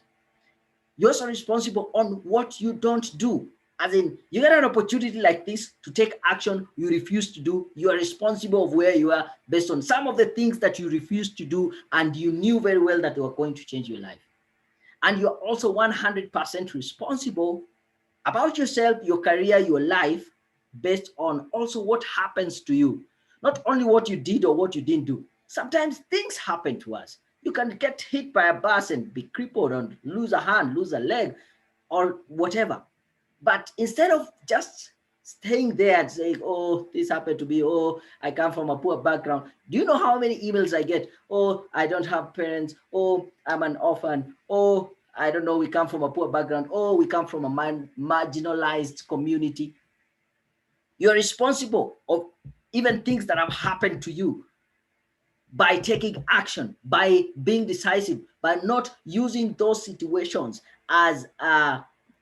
You're also responsible on what you don't do. As in, you get an opportunity like this to take action you refuse to do. You are responsible of where you are based on some of the things that you refused to do, and you knew very well that they were going to change your life. And you're also 100% responsible about yourself, your career, your life, based on also what happens to you. Not only what you did or what you didn't do. Sometimes things happen to us. You can get hit by a bus and be crippled and lose a hand, lose a leg, or whatever. But instead of just staying there and saying, oh, this happened to me, oh, I come from a poor background. Do you know how many emails I get? Oh, I don't have parents. Oh, I'm an orphan. Oh, I don't know, we come from a poor background. Oh, we come from a marginalized community. You're responsible of even things that have happened to you. by taking action, by being decisive, by not using those situations as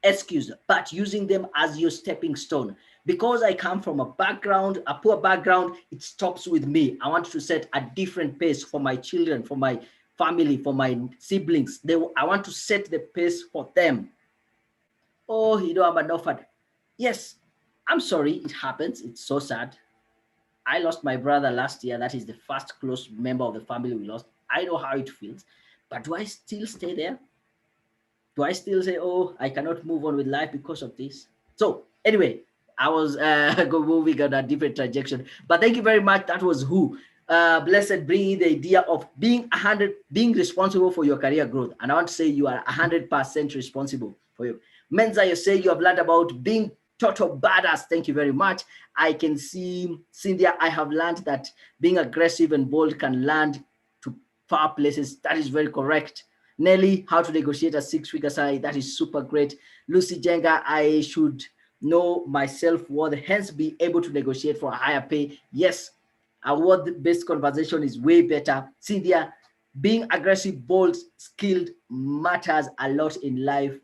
excuse, but using them as your stepping stone. Because I come from a background, a poor background, it stops with me. I want to set a different pace for my children, for my family, for my siblings. I want to set the pace for them. Oh, I'm an orphan. Yes, I'm sorry, it happens. It's so sad. I lost my brother last year. That is the first close member of the family we lost. I know how it feels. But do I still stay there? Do I still say, oh, I cannot move on with life because of this? So anyway, I was moving on a different trajectory. But thank you very much. That was who. Blessed bringing the idea of being responsible for your career growth. And I want to say you are 100% responsible for you. Menza, you say you have learned about being total badass. Thank you very much. I can see, Cynthia, I have learned that being aggressive and bold can land to far places. That is very correct. Nelly, how to negotiate a six-figure salary. That is super great. Lucy Jenga, I should know my self-worth, hence be able to negotiate for a higher pay. Yes, a word-based conversation is way better. Cynthia, being aggressive, bold, skilled matters a lot in life.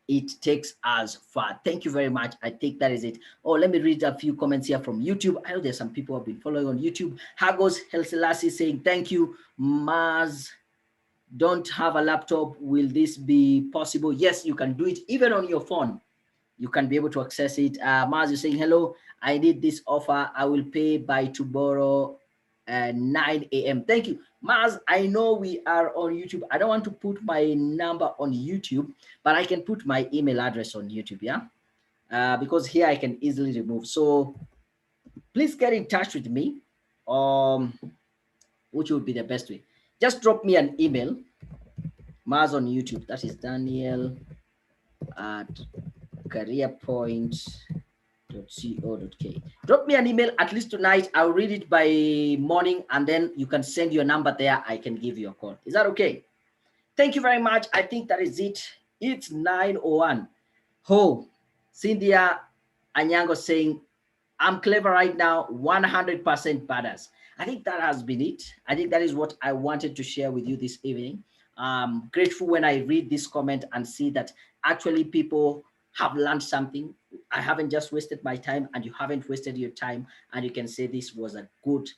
It takes us far. Thank you very much. I think that is it. Oh, let me read a few comments here from YouTube. I know there's some people who have been following on YouTube. Hagos Helselasi saying, thank you. Maz, don't have a laptop. Will this be possible? Yes, you can do it even on your phone. You can be able to access it. Maz is saying, hello, I need this offer. I will pay by tomorrow 9 a.m. Thank you. Maz, I know we are on YouTube. I don't want to put my number on YouTube, but I can put my email address on YouTube, yeah? Because here I can easily remove. So please get in touch with me, which would be the best way. Just drop me an email, Maz on YouTube. That is Daniel at careerpoint.co.k. Drop me an email at least tonight. I'll read it by morning, and then you can send your number there. I can give you a call. Is that okay? Thank you very much. I think that is it. It's 9:01. Ho, Cynthia Anyango saying, I'm clever right now, 100% badass. I think that has been it. I think that is what I wanted to share with you this evening. I'm grateful when I read this comment and see that actually people have learned something. I haven't just wasted my time, and you haven't wasted your time, and you can say this was a good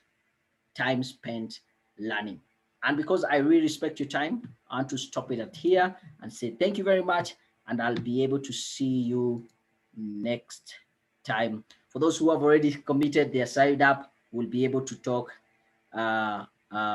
time spent learning. And because I really respect your time, I want to stop it at here and say thank you very much, and I'll be able to see you next time. For those who have already committed, their signed up, we'll be able to talk